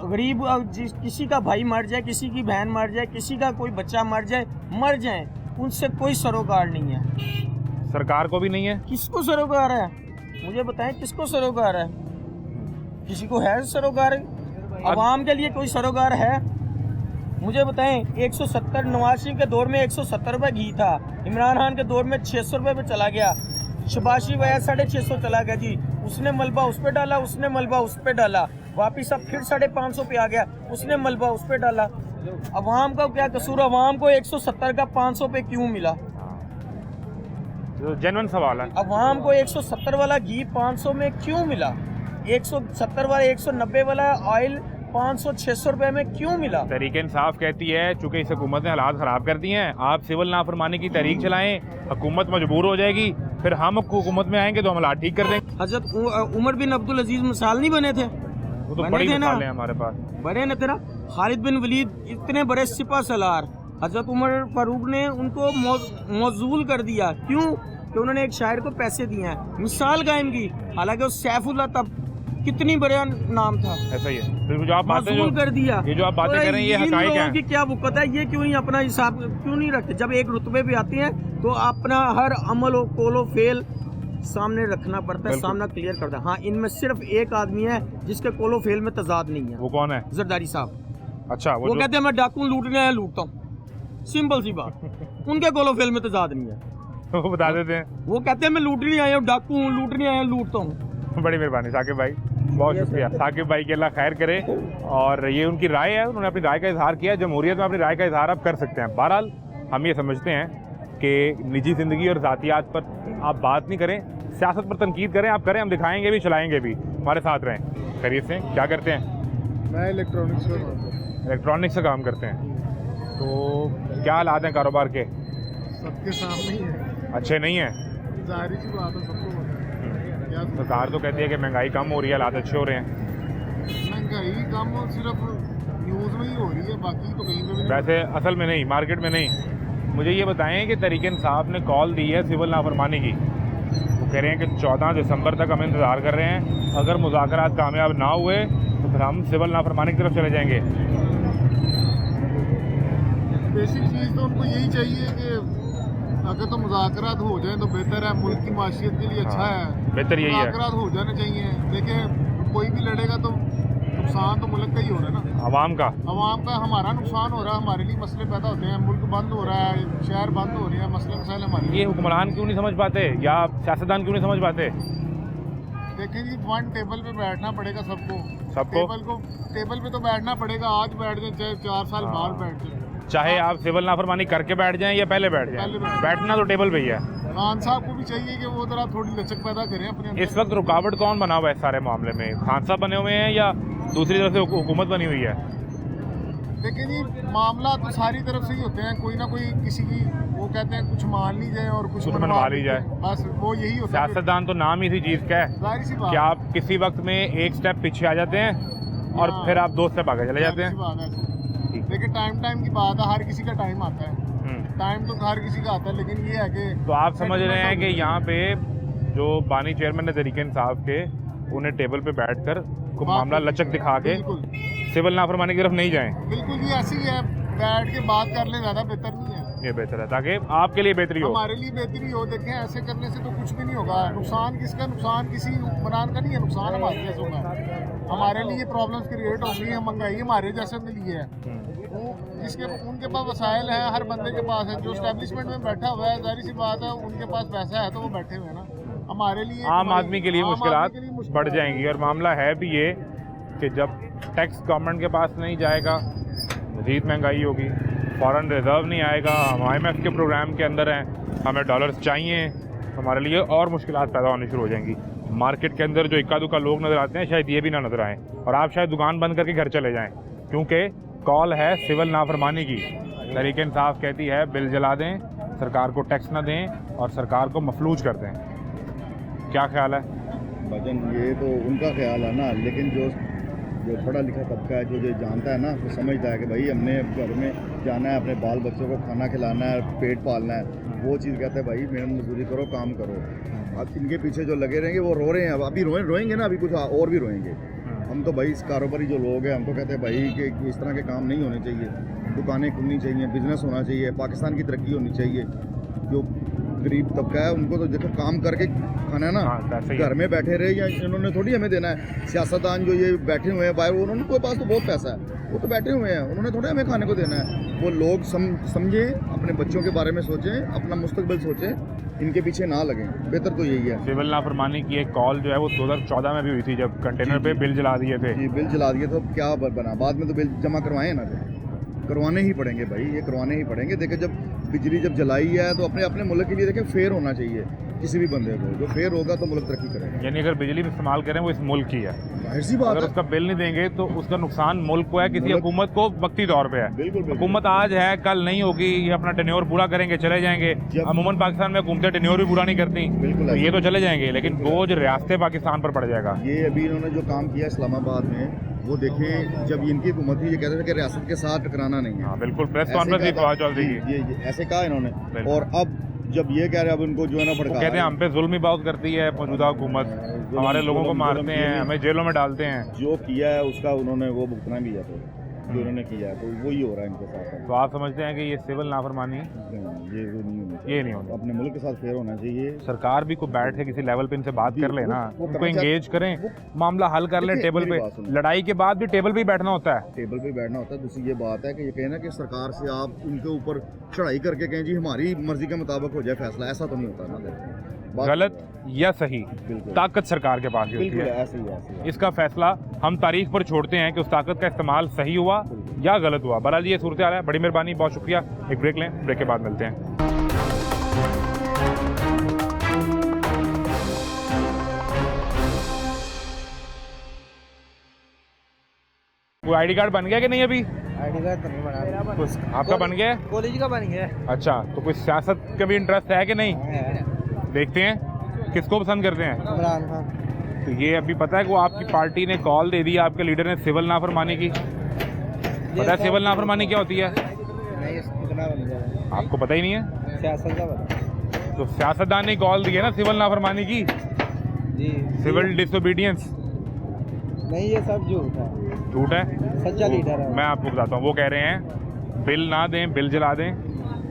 गरीब किसी का भाई मर जाए, किसी की बहन मर जाए, किसी का कोई बच्चा मर जाए, मर जाए, उनसे कोई सरोकार नहीं है। सरकार को भी नहीं है? किसको सरोकार है? मुझे बताएं, किसको सरोकार है? किसी को है सरोकार? अवाम के लिए कोई सरोकार है? मुझे बताएं, 170 नवाज शरीफ के दौर में 170 रुपये घी था, इमरान खान के दौर में 600 रुपये पे चला गया, शहबाज शरीफ आया 650 चला गया जी, उसने मलबा उस पर डाला, उसने मलबा उस पर डाला, वापिस अब फिर 550 पे आ गया, उसने मलबा उस पर डाला। अवाम का क्या कसूर? अवाम को 170 का 500 पे क्यों मिला? जेन्युइन सवाल है। अवाम को 170 वाला घी 500 में क्यों मिला? 170 वाला 190 वाला ऑयल 500-600 रुपए में क्यों मिला? तहरीक इंसाफ कहती है चूंकि इस हुकूमत ने हालात ख़राब कर दिए हैं, आप सिविल नाफरमानी की तहरीक चलाएं, हुकूमत मजबूर हो जाएगी, फिर हम हुकूमत में आएंगे तो हम हालात ठीक कर देंगे। हजरत उमर बिन अब्दुल अजीज मिसाल नहीं बने थे? वो तो बने बड़ी थे ना? मिसालें हैं हमारे पास। बड़े न थे ना? खालिद बिन वलीद इतने बड़े सिपा सलार, हजरत उमर फारूक ने उनको मौजूल कर दिया। क्यों? कि उन्होंने एक शायर को पैसे दिए हैं, मिसाल कायम की। हालांकि वो सैफुल्लाह तब कितनी बड़ा नाम था, ऐसा ही है। फिर जो आप बातें मौजूल कर दिया। ये जो आप बातें कर रहे हैं, ये इन हकायक लोगों हैं। की क्या वक़्त है? ये क्यों नहीं अपना हिसाब क्यों नहीं रखते? जब एक रुतबे पे आते हैं तो अपना हर अमल और कोलो फेल सामने रखना पड़ता है, सामना क्लियर करता है। हाँ, इनमें सिर्फ एक आदमी है जिसके कोलो फेल में तजाद नहीं है। वो कौन है? जरदारी साहब। अच्छा, वो कहते हैं मैं डाकू लूटने आया, लूटता हूँ। सिंपल सी बात। उनके कोलो फेल में तजाद नहीं है। वो बता देते हैं। वो कहते हैं मैं लूटने आया हूँ, डाकू हूँ, लूटने आया, लूटता हूँ। बड़ी मेहरबानी साकिब भाई, बहुत शुक्रिया। साकिब भाई की अल्लाह खैर करे। और ये उनकी राय है, उन्होंने अपनी राय का इजहार किया। जमहूरियत में अपनी राय का इजहार आप कर सकते हैं। बहरहाल हम ये समझते हैं कि निजी ज़िंदगी और ज़ातियात पर आप बात नहीं करें, सियासत पर तनकीद करें। आप करें, हम दिखाएंगे भी, चलाएंगे भी, हमारे साथ रहें। खैरियत से क्या करते हैं? मैं इलेक्ट्रॉनिक्स का काम करता हूँ। इलेक्ट्रॉनिक्स से काम करते हैं। तो क्या हालात हैं कारोबार के? सबके सामने ही है, अच्छे नहीं हैं। जाहिर सी बात है, सबको पता है। सरकार तो कहती है कि महंगाई कम हो रही है, हालात अच्छे हो रहे हैं। महंगाई कम सिर्फ न्यूज़ में ही हो रही है, बाकी तो कहीं पे भी नहीं। वैसे असल में नहीं, मार्केट में नहीं। मुझे ये बताएं कि तहरीक इंसाफ ने कॉल दी है सिविल नाफरमानी की, वो कह रहे हैं कि 14 दिसंबर तक हम इंतज़ार कर रहे हैं, अगर मुज़ाकरात कामयाब ना हुए तो फिर हम सिविल नाफरमानी की तरफ चले जाएंगे। बेसिक चीज़ तो उनको यही चाहिए कि अगर तो मुज़ाकरात हो जाए तो बेहतर है, मुल्क की माशियत के लिए अच्छा है, बेहतर यही है। मुज़ाकरात हो जाने चाहिए। देखिए कोई भी लड़ेगा तो नुकसान तो मुल्क का ही हो रहा है ना, आवाम का। आवाम का हमारा नुकसान हो रहा है, हमारे लिए मसले पैदा होते हैं, मुल्क बंद हो रहा है, शहर बंद हो रहे हैं, मसले मसाइल हमारे। ये हुक्मरान क्यों नहीं समझ पाते या सियासतदान क्यों नहीं समझ पाते? देखें जी, वन टेबल पे बैठना पड़ेगा सबको, सबको? टेबल पे तो बैठना पड़ेगा, आज बैठ जाए चाहे 4 साल बाद बैठ जाए, चाहे आप सिविल नाफरमानी करके बैठ जाएं या पहले बैठ जाएं, बैठना तो टेबल पे ही है। खान साहब को भी चाहिए कि वो जरा थोड़ी लचक पैदा करें अपने अंदर। इस वक्त रुकावट कौन बना हुआ है इस सारे मामले में? खान साहब बने हुए हैं या दूसरी तरफ से हुकूमत बनी हुई है? देखिए जी, मामला तो सारी तरफ से ही होते हैं, कोई ना कोई किसी की वो कहते हैं कुछ मान ली जाए और कुछ मनवा ली जाए, बस वो यही होता है। सियासतदान तो नाम ही इसी चीज़ का है जाहिर सी बात कि आप किसी वक्त में एक स्टेप पीछे आ जाते हैं और हाँ। फिर आप 2 स्टेप आगे चले जाते हैं। देखिए टाइम की बात है, हर किसी का टाइम आता है, टाइम तो हर किसी का आता है, लेकिन ये है कि तो आप समझ रहे हैं कि यहाँ पे जो बानी चेयरमैन है तहरीक इंसाफ के, उन्हें टेबल पे बैठकर को मामला लचक दिखा के सिविल नाफरमानी की तरफ नहीं जाएं। बिल्कुल जी, ऐसी है, बैठ के बात कर ले, ज़्यादा बेहतर नहीं है। ये बेहतर है ताकि आपके लिए बेहतरी हो, हमारे लिए बेहतरी हो। देखें ऐसे करने से तो कुछ भी नहीं होगा, नुकसान किसका? नुकसान किसी हुक्मरान का नहीं है, नुकसान हमारे जैसों का। हमारे लिए प्रॉब्लम्स क्रिएट हो गई है, महंगाई हमारे जैसे के लिए है, जिसके उनके पास वसाइल है, हर बंदे के पास है, जो एस्टेब्लिशमेंट में बैठा हुआ है, जाहिर सी बात है उनके पास पैसा है तो वो बैठे हुए हैं ना। हमारे लिए आम आदमी के लिए मुश्किलात बढ़ जाएंगी। और मामला है भी ये कि जब टैक्स गवर्नमेंट के पास नहीं जाएगा, मज़ीद महंगाई होगी, फॉरेन रिजर्व नहीं आएगा, हम IMF के प्रोग्राम के अंदर हैं, हमें डॉलर्स चाहिए, हमारे लिए और मुश्किलात पैदा होनी शुरू हो जाएंगी। मार्केट के अंदर जो इक्का दुक्का लोग नज़र आते हैं, शायद ये भी ना नज़र आएँ और आप शायद दुकान बंद करके घर चले जाएँ, क्योंकि कॉल है सिविल नाफरमानी की। तहरीक इंसाफ कहती है बिल जला दें, सरकार को टैक्स ना दें और सरकार को मफलूज कर दें। क्या ख्याल है? भजन ये तो उनका ख्याल है ना, लेकिन जो पढ़ा लिखा तबका है, जो जानता है ना, वो समझता है कि भाई हमने घर में जाना है, अपने बाल बच्चों को खाना खिलाना है, पेट पालना है, वो चीज़ कहते हैं भाई मेहनत मजदूरी करो, काम करो। अब इनके पीछे जो लगे रहेंगे वो रो रहे हैं, अब अभी रोएंगे ना, अभी कुछ और भी रोएंगे। हम तो भाई इस कारोबारी जो लोग हैं, हम तो कहते हैं भाई कि इस तरह के काम नहीं होने चाहिए, दुकानें खुलनी चाहिए, बिजनेस होना चाहिए, पाकिस्तान की तरक्की होनी चाहिए। जो गरीब तबका है उनको तो देखो काम करके खाना है ना, घर में बैठे रहे या इन्होंने थोड़ी हमें देना है। सियासतदान जो ये बैठे हुए हैं बाहर, उनके पास तो बहुत पैसा है, वो तो बैठे हुए हैं, उन्होंने थोड़ा हमें खाने को देना है। वो लोग समझें, अपने बच्चों के बारे में सोचें, अपना मुस्तकबिल सोचें, इनके पीछे ना लगें, बेहतर तो यही है। सिविल नाफरमानी की एक कॉल जो है वो 2014 में भी हुई थी, जब कंटेनर पे बिल जला दिए थे। जी, बिल जला दिए तो क्या बना, बाद में तो बिल जमा करवाए ना, करवाने ही पड़ेंगे भाई, ये करवाने ही पड़ेंगे। देखिए जब बिजली जब जलाई है तो अपने मुल्क के लिए देखें फेयर होना चाहिए, किसी भी बंदे को जो फेयर होगा तो मुल्क तरक्की करेगा। यानी अगर बिजली इस्तेमाल करें वो इस मुल्क की है, जाहिर सी बात है। अगर उसका बिल नहीं देंगे तो उसका नुकसान मुल्क को है, किसी हुकूमत को वक्ती तौर पे है। बिल्कुल हुकूमत आज है, कल नहीं होगी, ये अपना टेन्योर पूरा करेंगे, चले जाएंगे। अमूमन पाकिस्तान में हुकूमतें टेन्योर भी पूरा नहीं करती, तो ये तो चले जाएंगे, लेकिन बोझ रियासत पाकिस्तान पर पड़ जाएगा। ये अभी इन्होंने जो काम किया इस्लामाबाद में, वो देखें, जब इनकी हुकूमत थी ये कहते थे कि रियासत के साथ टकराना नहीं है। हाँ बिल्कुल, प्रेस कॉन्फ्रेंस भी बहुत जल्दी की, ये ऐसे कहा इन्होंने। और अब जब ये कह रहे हैं, अब उनको जो है ना भड़का, कहते हैं हम पे जुल्म ही बहुत करती है मौजूदा हुकूमत, हमारे लोगों को मारते हैं, हमें जेलों में डालते हैं। जो किया है उसका उन्होंने वो भुगतना भी है, तो जो उन्होंने किया है तो वही हो रहा है इनके साथ। तो आप समझते हैं कि ये सिविल नाफरमानी ये नहीं होना, अपने मुल्क के साथ फेयर होना चाहिए। सरकार भी को बैठ के किसी लेवल पे इनसे बात कर लेना, उनको एंगेज करें, मामला हल कर ले टेबल पे। लड़ाई के बाद भी टेबल पे ही बैठना होता है, टेबल पे बैठना होता है। दूसरी ये बात है कि ये कहना कि सरकार से आप उनके ऊपर चढ़ाई करके कहें जी हमारी मर्जी के मुताबिक हो जाए फैसला, ऐसा तो नहीं होता ना। गलत या सही, ताकत सरकार के पास होती है, ऐसे इसका फैसला हम तारीख पर छोड़ते हैं कि उस ताकत का इस्तेमाल सही हुआ या गलत हुआ। बहरहाल ये सूरत हाल है। बड़ी मेहरबानी, बहुत शुक्रिया। एक ब्रेक लें, ब्रेक के बाद मिलते हैं। कोई आईडी कार्ड बन गया कि नहीं अभी? आईडी कार्ड तो नहीं बना, आपका बन गया? कॉलेज का बन गया। अच्छा, तो कुछ सियासत का भी इंटरेस्ट है कि नहीं? देखते हैं किसको पसंद करते हैं। इमरान खान। तो ये अभी पता है कि वो आपकी पार्टी ने कॉल दे दी, आपके लीडर ने सिविल नाफरमानी की। पता है सिविल नाफरमानी क्या होती है? नहीं, इतना बन गया, आपको पता ही नहीं है? सियासत का पता। तो सियासतदान ने कॉल दी है ना सिविल नाफरमानी की, जी सिविल डिसोबीडियंस। नहीं, ये सब झूठ है, झूठ है? सच्चा लीडर है। मैं आपको बताता हूँ, वो कह रहे हैं बिल ना दें, बिल जला दें,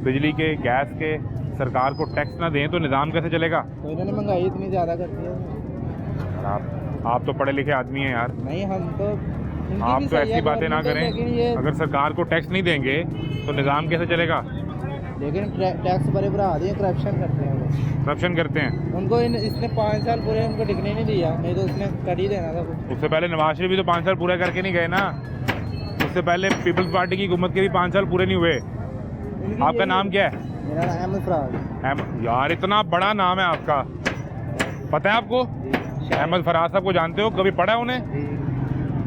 बिजली के, गैस के, सरकार को टैक्स ना दें तो निज़ाम कैसे चलेगा? तो इन्होंने महंगाई इतनी ज़्यादा कर दी है। और आप तो पढ़े लिखे आदमी हैं यार, नहीं, हम तो आप तो ऐसी बातें ना करें। अगर सरकार को टैक्स नहीं देंगे तो निज़ाम कैसे चलेगा? लेकिन टैक्स बड़े बढ़ा दिए, करप्शन करते हैं वो। करप्शन करते हैं। उनको इसने 5 साल पूरे उनको टिकने नहीं दिया, नहीं तो उसने कर ही देना था कुछ। उससे पहले नवाज शरीफ भी तो 5 साल पूरे करके नहीं गए ना। उससे पहले पीपल्स पार्टी की हुकूमत के भी 5 साल पूरे नहीं हुए। आपका नाम क्या है? मेरा नाम अहमद फराज। यार इतना बड़ा नाम है आपका, पता है आपको? अहमद फराज साहब को जानते हो? कभी पढ़ा है उन्हें?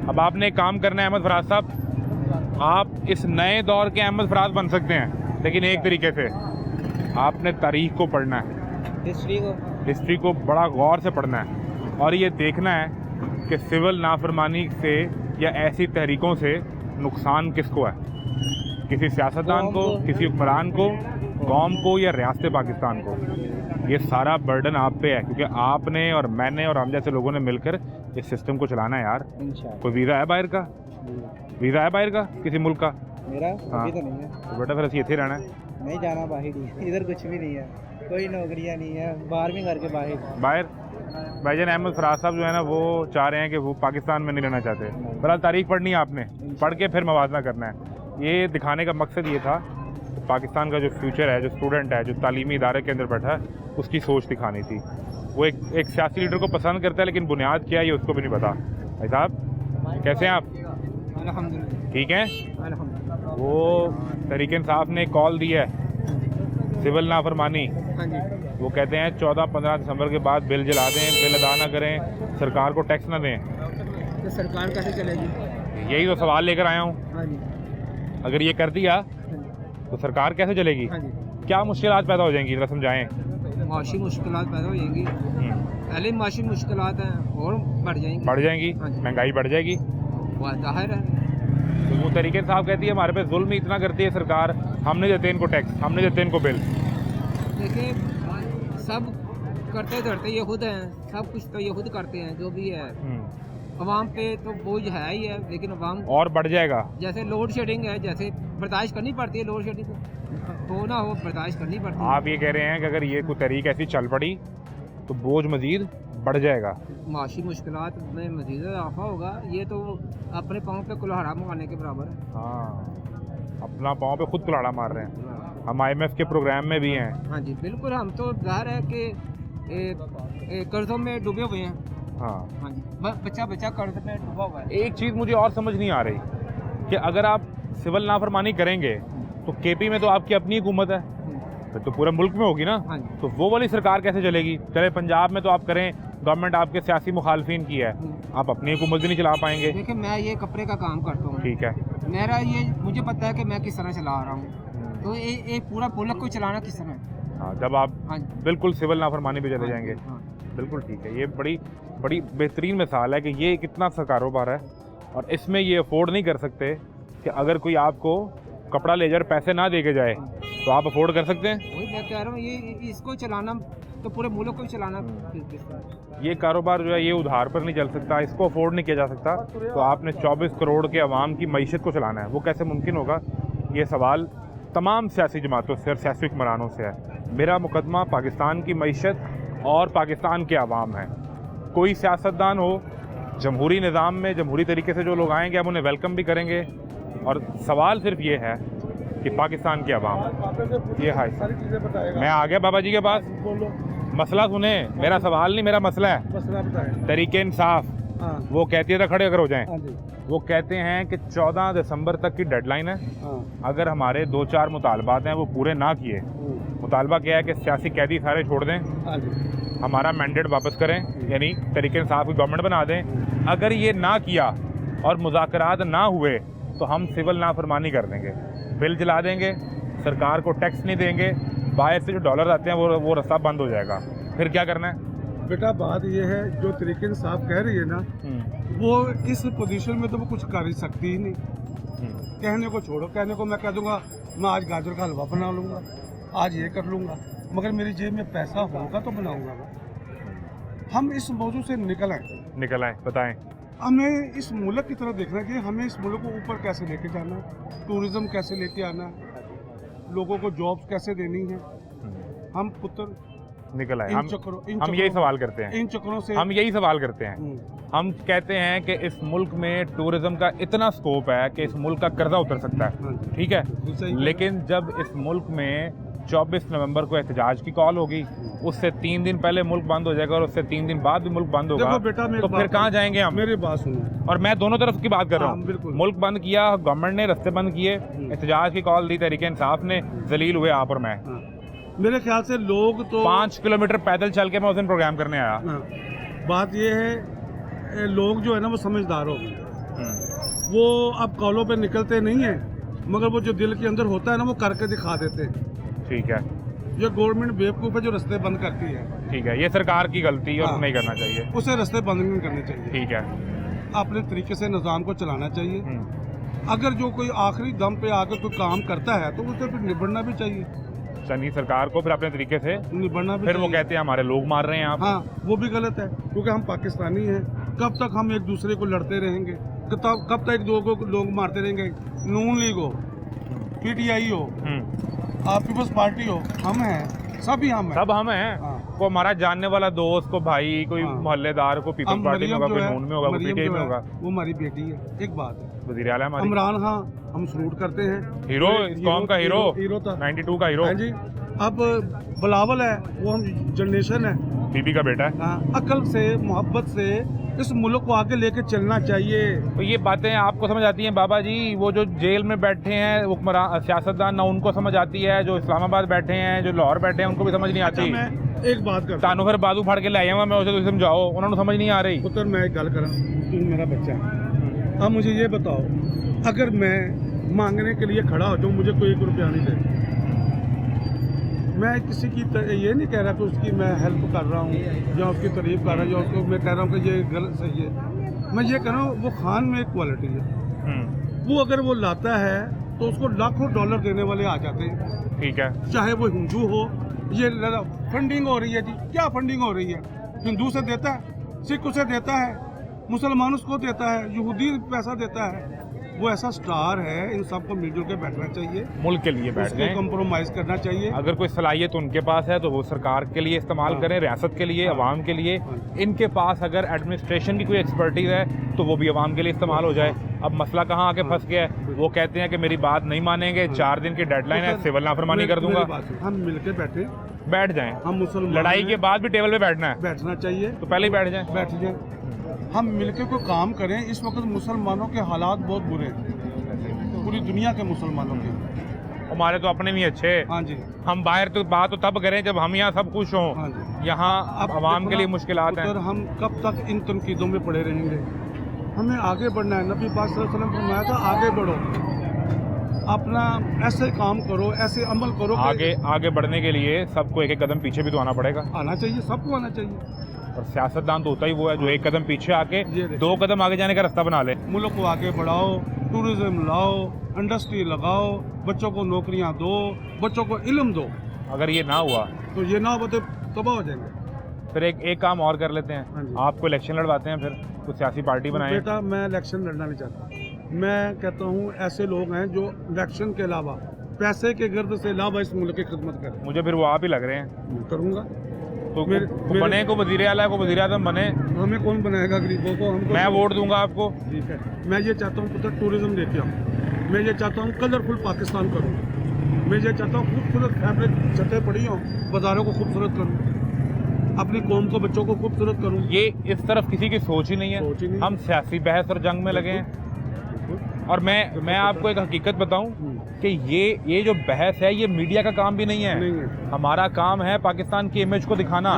अब आपने एक काम करना है अहमद फराज साहब, आप इस नए दौर के अहमद फराज बन सकते हैं, लेकिन एक तरीके से आपने तारीख को पढ़ना है, हिस्ट्री को बड़ा गौर से पढ़ना है और ये देखना है कि सिविल नाफरमानी से या ऐसी तहरीकों से नुकसान किसको है, किसी सियासतदान को, किसी हुक्मरान को, कौम को या रियासत पाकिस्तान को। ये सारा बर्डन आप पे है, क्योंकि आपने और मैंने और हम जैसे लोगों ने मिलकर इस सिस्टम को चलाना है यार। कोई वीज़ा है बाहर का? वीज़ा है बाहर का किसी मुल्क का? मेरा हाँ। अभी तो नहीं है। तो बेटा फिर ऐसे इतने रहना है? नहीं जाना बाहर ही, इधर कुछ भी नहीं है, कोई नौकरियां नहीं है, 12वीं करके बाहर। भाईजान अहमद फराज साहब जो है ना, वो चाह रहे हैं कि वो पाकिस्तान में नहीं रहना चाहते। बहरहाल तारीख पढ़नी है आपने, पढ़ के फिर मवाजना करना है। ये दिखाने का मकसद ये था कि पाकिस्तान का जो फ्यूचर है, जो स्टूडेंट है, जो तालीमी इदारे के अंदर बैठा है, उसकी सोच दिखानी थी। वो एक सियासी लीडर को पसंद करता है, लेकिन बुनियाद क्या है ये उसको भी नहीं पता। भाई साहब कैसे हैं आप? अल्हम्दुलिल्लाह। ठीक हैं? अल्हम्दुलिल्लाह। वो तहरीक इंसाफ ने कॉल दी है सिविल नाफरमानी। हाँ जी। वो कहते हैं 14-15 दिसंबर के बाद बिल जला दें, बिल अदा ना करें, सरकार को टैक्स ना दें। तो सरकार कैसे चलेगी? यही तो सवाल लेकर आया हूँ। हाँ जी। अगर ये कर दिया तो सरकार कैसे चलेगी? हाँ जी। क्या मुश्किलात पैदा हो जाएंगी, जरा समझाएं। माशी मुश्किलात पैदा हो जाएंगी, पहले माशी मुश्किलात हैं और बढ़ जाएंगी। बढ़ जाएंगी, हाँ जी। महंगाई बढ़ जाएगी। वो जाहिर है। तो वो तरीके साहब कहती है हमारे पे जुल्म ही इतना करती है सरकार, हम नहीं देते इनको टैक्स, हम नहीं देते इनको बिल। देखिए, सब करते धरते ये खुद हैं, सब कुछ तो ये खुद करते हैं, जो भी है अवाम पे तो बोझ है ही है, लेकिन अवाम और बढ़ जाएगा। जैसे लोड शेडिंग है, जैसे बर्दाश्त करनी पड़ती है, लोड शेडिंग हो ना हो बर्दाश्त करनी पड़ती है। आप ये कह रहे हैं कि अगर ये कोई तरीक ऐसी चल पड़ी तो बोझ मजीद बढ़ जाएगा, माशी मुश्किलात में मजीद इजाफा होगा। ये तो अपने पाँव पे कुल्हाड़ा मारने के बराबर है। हाँ, अपना पाँव पे खुद कुल्हाड़ा मार रहे हैं। हम IMF के प्रोग्राम में भी हैं। हाँ जी बिल्कुल, हम तो जाहिर है कि कर्जों में डूबे हुए हैं। हाँ जी, बच्चा कर्ज में डूबा हुआ है। एक चीज़ मुझे और समझ नहीं आ रही कि अगर आप सिविल नाफरमानी करेंगे तो KP में तो आपकी अपनी हुकूमत है, फिर तो पूरे मुल्क में होगी ना। हाँ जी। तो वो वाली सरकार कैसे चलेगी? चले पंजाब में तो आप करें, गवर्नमेंट आपके सियासी मुखालफिन की है, आप अपनी हुकूमत भी नहीं चला पाएंगे। देखिए, मैं ये कपड़े का काम करता हूँ, ठीक है, मेरा ये मुझे पता है कि मैं किस तरह चला रहा हूँ, तो ये पूरा मुल्क को चलाना किस तरह। हाँ, जब आप हाँ जी। बिल्कुल सिविल नाफरमानी पे चले जाएंगे, हाँ। बिल्कुल ठीक है। ये बड़ी बड़ी बेहतरीन मिसाल है कि ये कितना सा कारोबार है और इसमें ये अफोर्ड नहीं कर सकते कि अगर कोई आपको कपड़ा ले जाकर पैसे ना दे के जाए तो आप अफोर्ड कर सकते हैं। वही मैं कह रहा हूँ, ये इसको चलाना तो पूरे मुल्क को ही चलाना। ये कारोबार जो है ये उधार पर नहीं चल सकता, इसको अफोर्ड नहीं किया जा सकता। तो आपने 24 करोड़ के अवाम की मईशत को चलाना है, वो कैसे मुमकिन होगा? ये सवाल तमाम सियासी जमातों से और सियासी हुक्मरानों से है। मेरा मुकदमा पाकिस्तान की मईशत और पाकिस्तान के अवाम है। कोई सियासतदान हो, जमहूरी निज़ाम में जमहूरी तरीके से जो लोग आएंगे हम उन्हें वेलकम भी करेंगे, और सवाल सिर्फ ये है कि पाकिस्तान के अवाम ये है। मैं आ गया बाबा जी के पास, मसला सुने, मेरा सवाल नहीं, मेरा मसला है। तरीके इंसाफ वो कहती है तो खड़े अगर हो जाएं, वो कहते हैं कि 14 दिसंबर तक की डेडलाइन है। अगर हमारे 2-4 मुतालबात हैं वो पूरे ना किए, मुतालबा क्या है कि सियासी कैदी सारे छोड़ दें, हमारा मैंडेट वापस करें, यानी तरीके इंसाफ की गवर्नमेंट बना दें। अगर ये ना किया और मुज़ाकरात ना हुए तो हम सिविल नाफरमानी कर देंगे, बिल जला देंगे, सरकार को टैक्स नहीं देंगे, बाहर से जो डॉलर आते हैं वो रास्ता बंद हो जाएगा। फिर क्या करना है? बेटा बात ये है, जो तरीके इंसाफ कह रही है ना, वो इस पोजीशन में तो वो कुछ कर ही सकती ही नहीं। कहने को छोड़ो, कहने को मैं कह दूंगा मैं आज गाजर का हलवा बना लूँगा, आज ये कर लूँगा, मगर मेरी जेब में पैसा होगा तो बनाऊँगा ना। हम इस मौजू से निकल आए, बताएं। हमें इस मुल्क की तरफ देखना है कि हमें इस मुल्क को ऊपर कैसे लेके जाना है, टूरिज्म कैसे लेके आना है, लोगों को जॉब्स कैसे देनी है। हम पुत्र निकल आए। हम यही सवाल करते हैं, इन चक्करों से हम यही सवाल करते हैं। हम कहते हैं कि इस मुल्क में टूरिज्म का इतना स्कोप है कि इस मुल्क का कर्जा उतर सकता है, ठीक है, लेकिन जब इस मुल्क में 24 नवंबर को एहतजाज की कॉल होगी, उससे 3 दिन पहले मुल्क बंद हो जाएगा और उससे 3 दिन बाद भी मुल्क बंद होगा, देखो बेटा, तो फिर कहाँ जाएंगे हम? मेरी बात सुनो। और मैं दोनों तरफ की बात कर रहा हूँ। बिल्कुल। मुल्क बंद किया गवर्नमेंट ने, रास्ते बंद किए, एहतजाज की कॉल दी तहरीक इंसाफ ने, जलील हुए आप और मैं। मेरे ख्याल से लोग तो 5 किलोमीटर पैदल चल के मैं उस दिन प्रोग्राम करने आया। बात ये है, लोग जो है ना वो समझदार हो गए, वो अब कॉलों पे निकलते नहीं है, मगर वो जो दिल के अंदर होता है ना वो करके दिखा देते हैं। ठीक है, ये गवर्नमेंट बेवकूफ़ है जो रास्ते बंद करती है। ठीक है, ये सरकार की गलती है और नहीं करना चाहिए, उसे रास्ते बंद नहीं करने चाहिए। ठीक है, अपने तरीके से निज़ाम को चलाना चाहिए। अगर जो कोई आखिरी दम पे आकर कोई काम करता है तो उसे फिर निबड़ना भी चाहिए, चंदी सरकार को फिर अपने तरीके से निबड़ना भी फिर वो चाहिए। कहते हैं हमारे लोग मार रहे हैं आप। हाँ, वो भी गलत है, क्योंकि हम पाकिस्तानी हैं। कब तक हम एक दूसरे को लड़ते रहेंगे? कब तक दो को लोग मारते रहेंगे? नून लीग हो, PTI हो, आप पीपल्स पार्टी हो, हम हैं, सभी हम हैं, सब हम हैं। हाँ। को हमारा जानने वाला दोस्त को भाई, कोई मोहल्लेदार को पीपल्स पार्टी में होगा, कोई नून में होगा, कोई PTI में होगा। वो हमारी बेटी है। एक बात है, वज़ीर आला हमारी, इमरान खान हम सलूट करते हैं, हीरो, इस कौम का हीरो था, 92 का हीरो। हाँ जी। अब बिलावल है, वो हम जनरेशन है, बीबी का बेटा है। हाँ, अकल से, मोहब्बत से इस मुल्क को आगे लेके चलना चाहिए। तो ये बातें आपको समझ आती हैं बाबा जी? वो जो जेल में बैठे हैं हुक्मरान सियासतदान, ना उनको समझ आती है, जो इस्लामाबाद बैठे हैं, जो लाहौर बैठे हैं, उनको भी समझ नहीं आती। मैं एक बात करता तानू फिर बाजू फाड़ के लाया हुआ, मैं उसे तो समझाओ, उन्होंने समझ नहीं आ रही। पुत्र, मैं एक गल करा, तू मेरा बच्चा है, अब मुझे ये बताओ, अगर मैं मांगने के लिए खड़ा हो जाऊँ, मुझे कोई 1 रुपया नहीं दे, मैं किसी की ये नहीं कह रहा कि उसकी मैं हेल्प कर रहा हूँ या उसकी तारीफ कर रहा हूँ या उसको मैं कह रहा हूँ कि ये गलत सही है। मैं ये कह रहा हूँ, वो खान में एक क्वालिटी है, वो अगर वो लाता है तो उसको लाखों डॉलर देने वाले आ जाते हैं। ठीक है, चाहे वो हिंदू हो। ये फंडिंग हो रही है जी, क्या फंडिंग हो रही है? हिंदू से देता है, सिख उसे देता है, मुसलमान उसको देता है, यहूदी पैसा देता है। वो ऐसा स्टार है, इन सबको मिलजुल के बैठना चाहिए, मुल्क के लिए बैठ जाएं। कंप्रोमाइज करना चाहिए। अगर कोई सलाहियत उनके पास है तो वो सरकार के लिए इस्तेमाल करें, रियासत के लिए, अवाम के लिए। इनके पास अगर एडमिनिस्ट्रेशन की कोई एक्सपर्टीज है तो वो भी अवाम के लिए इस्तेमाल हो जाए। अब मसला कहाँ आके फंस गया है? वो कहते हैं कि मेरी बात नहीं मानेंगे, 4 दिन की डेडलाइन है, सिविल नाफरमानी कर दूंगा। हम मिलकर बैठ जाएं, हम मुसलमान, लड़ाई के बाद भी टेबल पे बैठना है, बैठना चाहिए, तो पहले ही बैठ जाए। हम मिलकर कोई काम करें। इस वक्त मुसलमानों के हालात बहुत बुरे हैं, पूरी दुनिया के मुसलमानों के। हमारे तो अपने भी अच्छे। हाँ जी। हम बाहर तो बात तो तब करें जब हम यहाँ सब खुश हों। हाँ जी। यहाँ अवाम के लिए मुश्किलात हैं। हम कब तक इन तनकीदों में पड़े रहेंगे? हमें आगे बढ़ना है। नबी पाक सल्लल्लाहु अलैहि वसल्लम फरमाया था, आगे बढ़ो, अपना ऐसे काम करो, ऐसे अमल करो। आगे बढ़ने के लिए सबको एक कदम पीछे भी तो आना पड़ेगा। आना चाहिए, सबको आना चाहिए। और सियासतदान तो होता ही वो है जो एक कदम पीछे आके 2 कदम आगे जाने का रास्ता बना ले। मुल्क को आगे बढ़ाओ, टूरिज्म लाओ, इंडस्ट्री लगाओ, बच्चों को नौकरियां दो, बच्चों को इल्म दो। अगर ये ना हुआ तो ये ना हो तो तबाह हो जाएंगे। फिर एक काम और कर लेते हैं, आपको इलेक्शन लड़वाते हैं, फिर कुछ सियासी पार्टी बनाएं। बेटा, मैं इलेक्शन लड़ना नहीं चाहता। मैं कहता हूँ ऐसे लोग हैं जो इलेक्शन के अलावा, पैसे के गर्द से अलावा इस मुल्क की खिदमत करें। मुझे फिर वो आप ही लग रहे हैं। करूँगा तो बने को वज़ीर आला को वज़ीर आज़म बने। हमें कौन बनाएगा गरीबों को? हमको। मैं वोट दूंगा आपको। ठीक है। मैं ये चाहता हूँ पुत्र टूरिज्म लेके आऊँ। मैं ये चाहता हूँ कलरफुल पाकिस्तान करूँ। मैं ये चाहता हूँ खूबसूरत फैब्रिक छतें पड़ी हों, बाज़ारों को खूबसूरत करूँ, अपनी कौम को, बच्चों को खूबसूरत करूँ। ये इस तरफ किसी की सोच ही नहीं है। हम सियासी बहस और जंग में लगे हैं। और मैं आपको एक हकीकत बताऊं कि ये जो बहस है ये मीडिया का काम भी नहीं है। हमारा काम है पाकिस्तान की इमेज को दिखाना।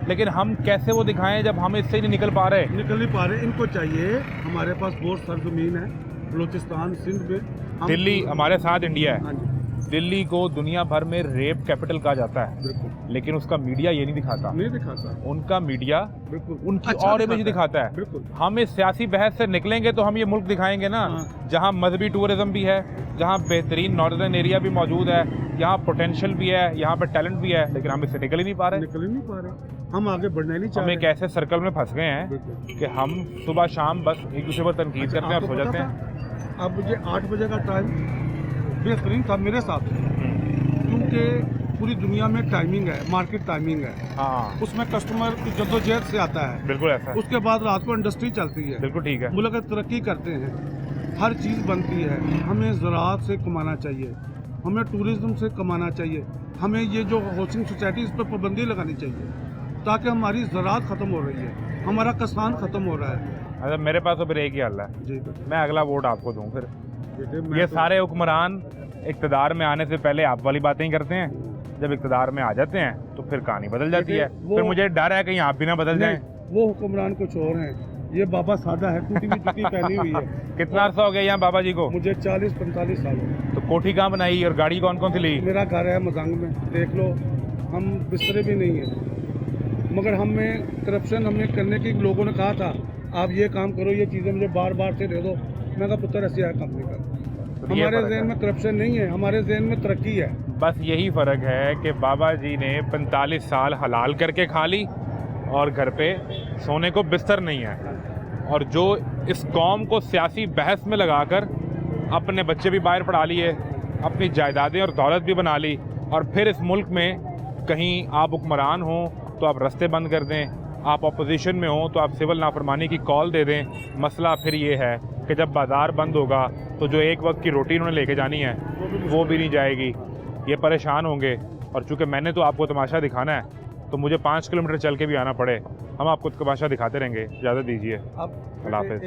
लेकिन हम कैसे वो दिखाएं जब हम इससे नहीं निकल नहीं पा रहे। इनको चाहिए, हमारे पास बहुत सरजमीन है, बलूचिस्तान, सिंध में, दिल्ली हमारे साथ इंडिया है। हाँ जी। दिल्ली को दुनिया भर में रेप कैपिटल कहा जाता है, बिल्कुल लेकिन उसका मीडिया ये नहीं दिखाता। नहीं दिखाता, उनका मीडिया बिल्कुल उनकी अच्छा और इमेज दिखाता है। बिल्कुल। हम इस सियासी बहस से निकलेंगे तो हम ये मुल्क दिखाएंगे ना, जहाँ मजहबी टूरिज्म भी है, जहाँ बेहतरीन नॉर्दर्न एरिया भी मौजूद है, यहाँ पोटेंशियल भी है, यहाँ पे टैलेंट भी है, लेकिन हम इससे निकल ही नहीं पा रहे। निकल ही नहीं पा रहे, हम आगे बढ़ना ही नहीं चाह हम एक रहे। ऐसे सर्कल में फंस गए हैं बिल्कुल। कि हम सुबह शाम बस एक दूसरे पर तनकीद करते हैं और आपको सो पता जाते हैं। था, अब मुझे 8 बजे का टाइम बेहतरीन था मेरे हिसाब से, क्योंकि पूरी दुनिया में टाइमिंग है, मार्केट टाइमिंग है, हाँ उसमें कस्टमर की जद्दोजहद से आता है, बिल्कुल ऐसा है, उसके बाद रात को इंडस्ट्री चलती है, बिल्कुल ठीक है। मुल्क तरक्की करते हैं, हर चीज़ बनती है। हमें ज़राअत से कमाना चाहिए, हमें टूरिज्म से कमाना चाहिए, हमें ये जो हाउसिंग सोसाइटी इस पर पाबंदी लगानी चाहिए, ताकि हमारी ज़राअत ख़त्म हो रही है, हमारा किसान ख़त्म हो रहा है। अच्छा, मेरे पास तो फिर एक ही हल है, जी मैं अगला वोट आपको दूं। फिर बेटे, ये सारे हुक्मरान इक़्तिदार में आने से पहले आप वाली बातें ही करते हैं, जब इक़्तिदार में आ जाते हैं तो फिर कहानी बदल जाती है। फिर मुझे डर है कहीं आप भी ना बदल जाएं। वो हुक्मरान कुछ और हैं, ये बाबा सादा है, टूटी हुई जूती पहनी हुई है। कितना अर्सा हो गया यहाँ बाबा जी को? मुझे 40-45 साल हो। तो कोठी कहाँ बनाई और गाड़ी कौन कौन सी ली? मेरा घर है मजंग में, देख लो, हम बिस्तरे भी नहीं है, मगर हमें करप्शन हमें करने की लोगों ने कहा था, आप ये काम करो, ये चीज़ें मुझे बार बार से दे दो। मैं कहा पुत्र ऐसे है कंपनी का, तो ये हमारे फर्क जहन है। में करप्शन नहीं है, हमारे जहन में तरक्की है। बस यही फ़र्क है कि बाबा जी ने 45 साल हलाल करके खा ली और घर पे सोने को बिस्तर नहीं है, और जो इस कौम को सियासी बहस में लगाकर अपने बच्चे भी बाहर पढ़ा लिए, अपनी जायदादें और दौलत भी बना ली, और फिर इस मुल्क में कहीं आप हुक्मरान हों तो आप रास्ते बंद कर दें, आप अपोजिशन में हों तो आप सिविल नाफरमानी की कॉल दे दें। मसला फिर ये है कि जब बाज़ार बंद होगा तो जो एक वक्त की रोटी उन्होंने लेके जानी है वो भी नहीं जाएगी, ये परेशान होंगे। और चूँकि मैंने तो आपको तमाशा दिखाना है, तो मुझे 5 किलोमीटर चल के भी आना पड़े, हम आपको तमाशा दिखाते रहेंगे। इजाज़त दीजिए, अल्लाह हाफ़िज़।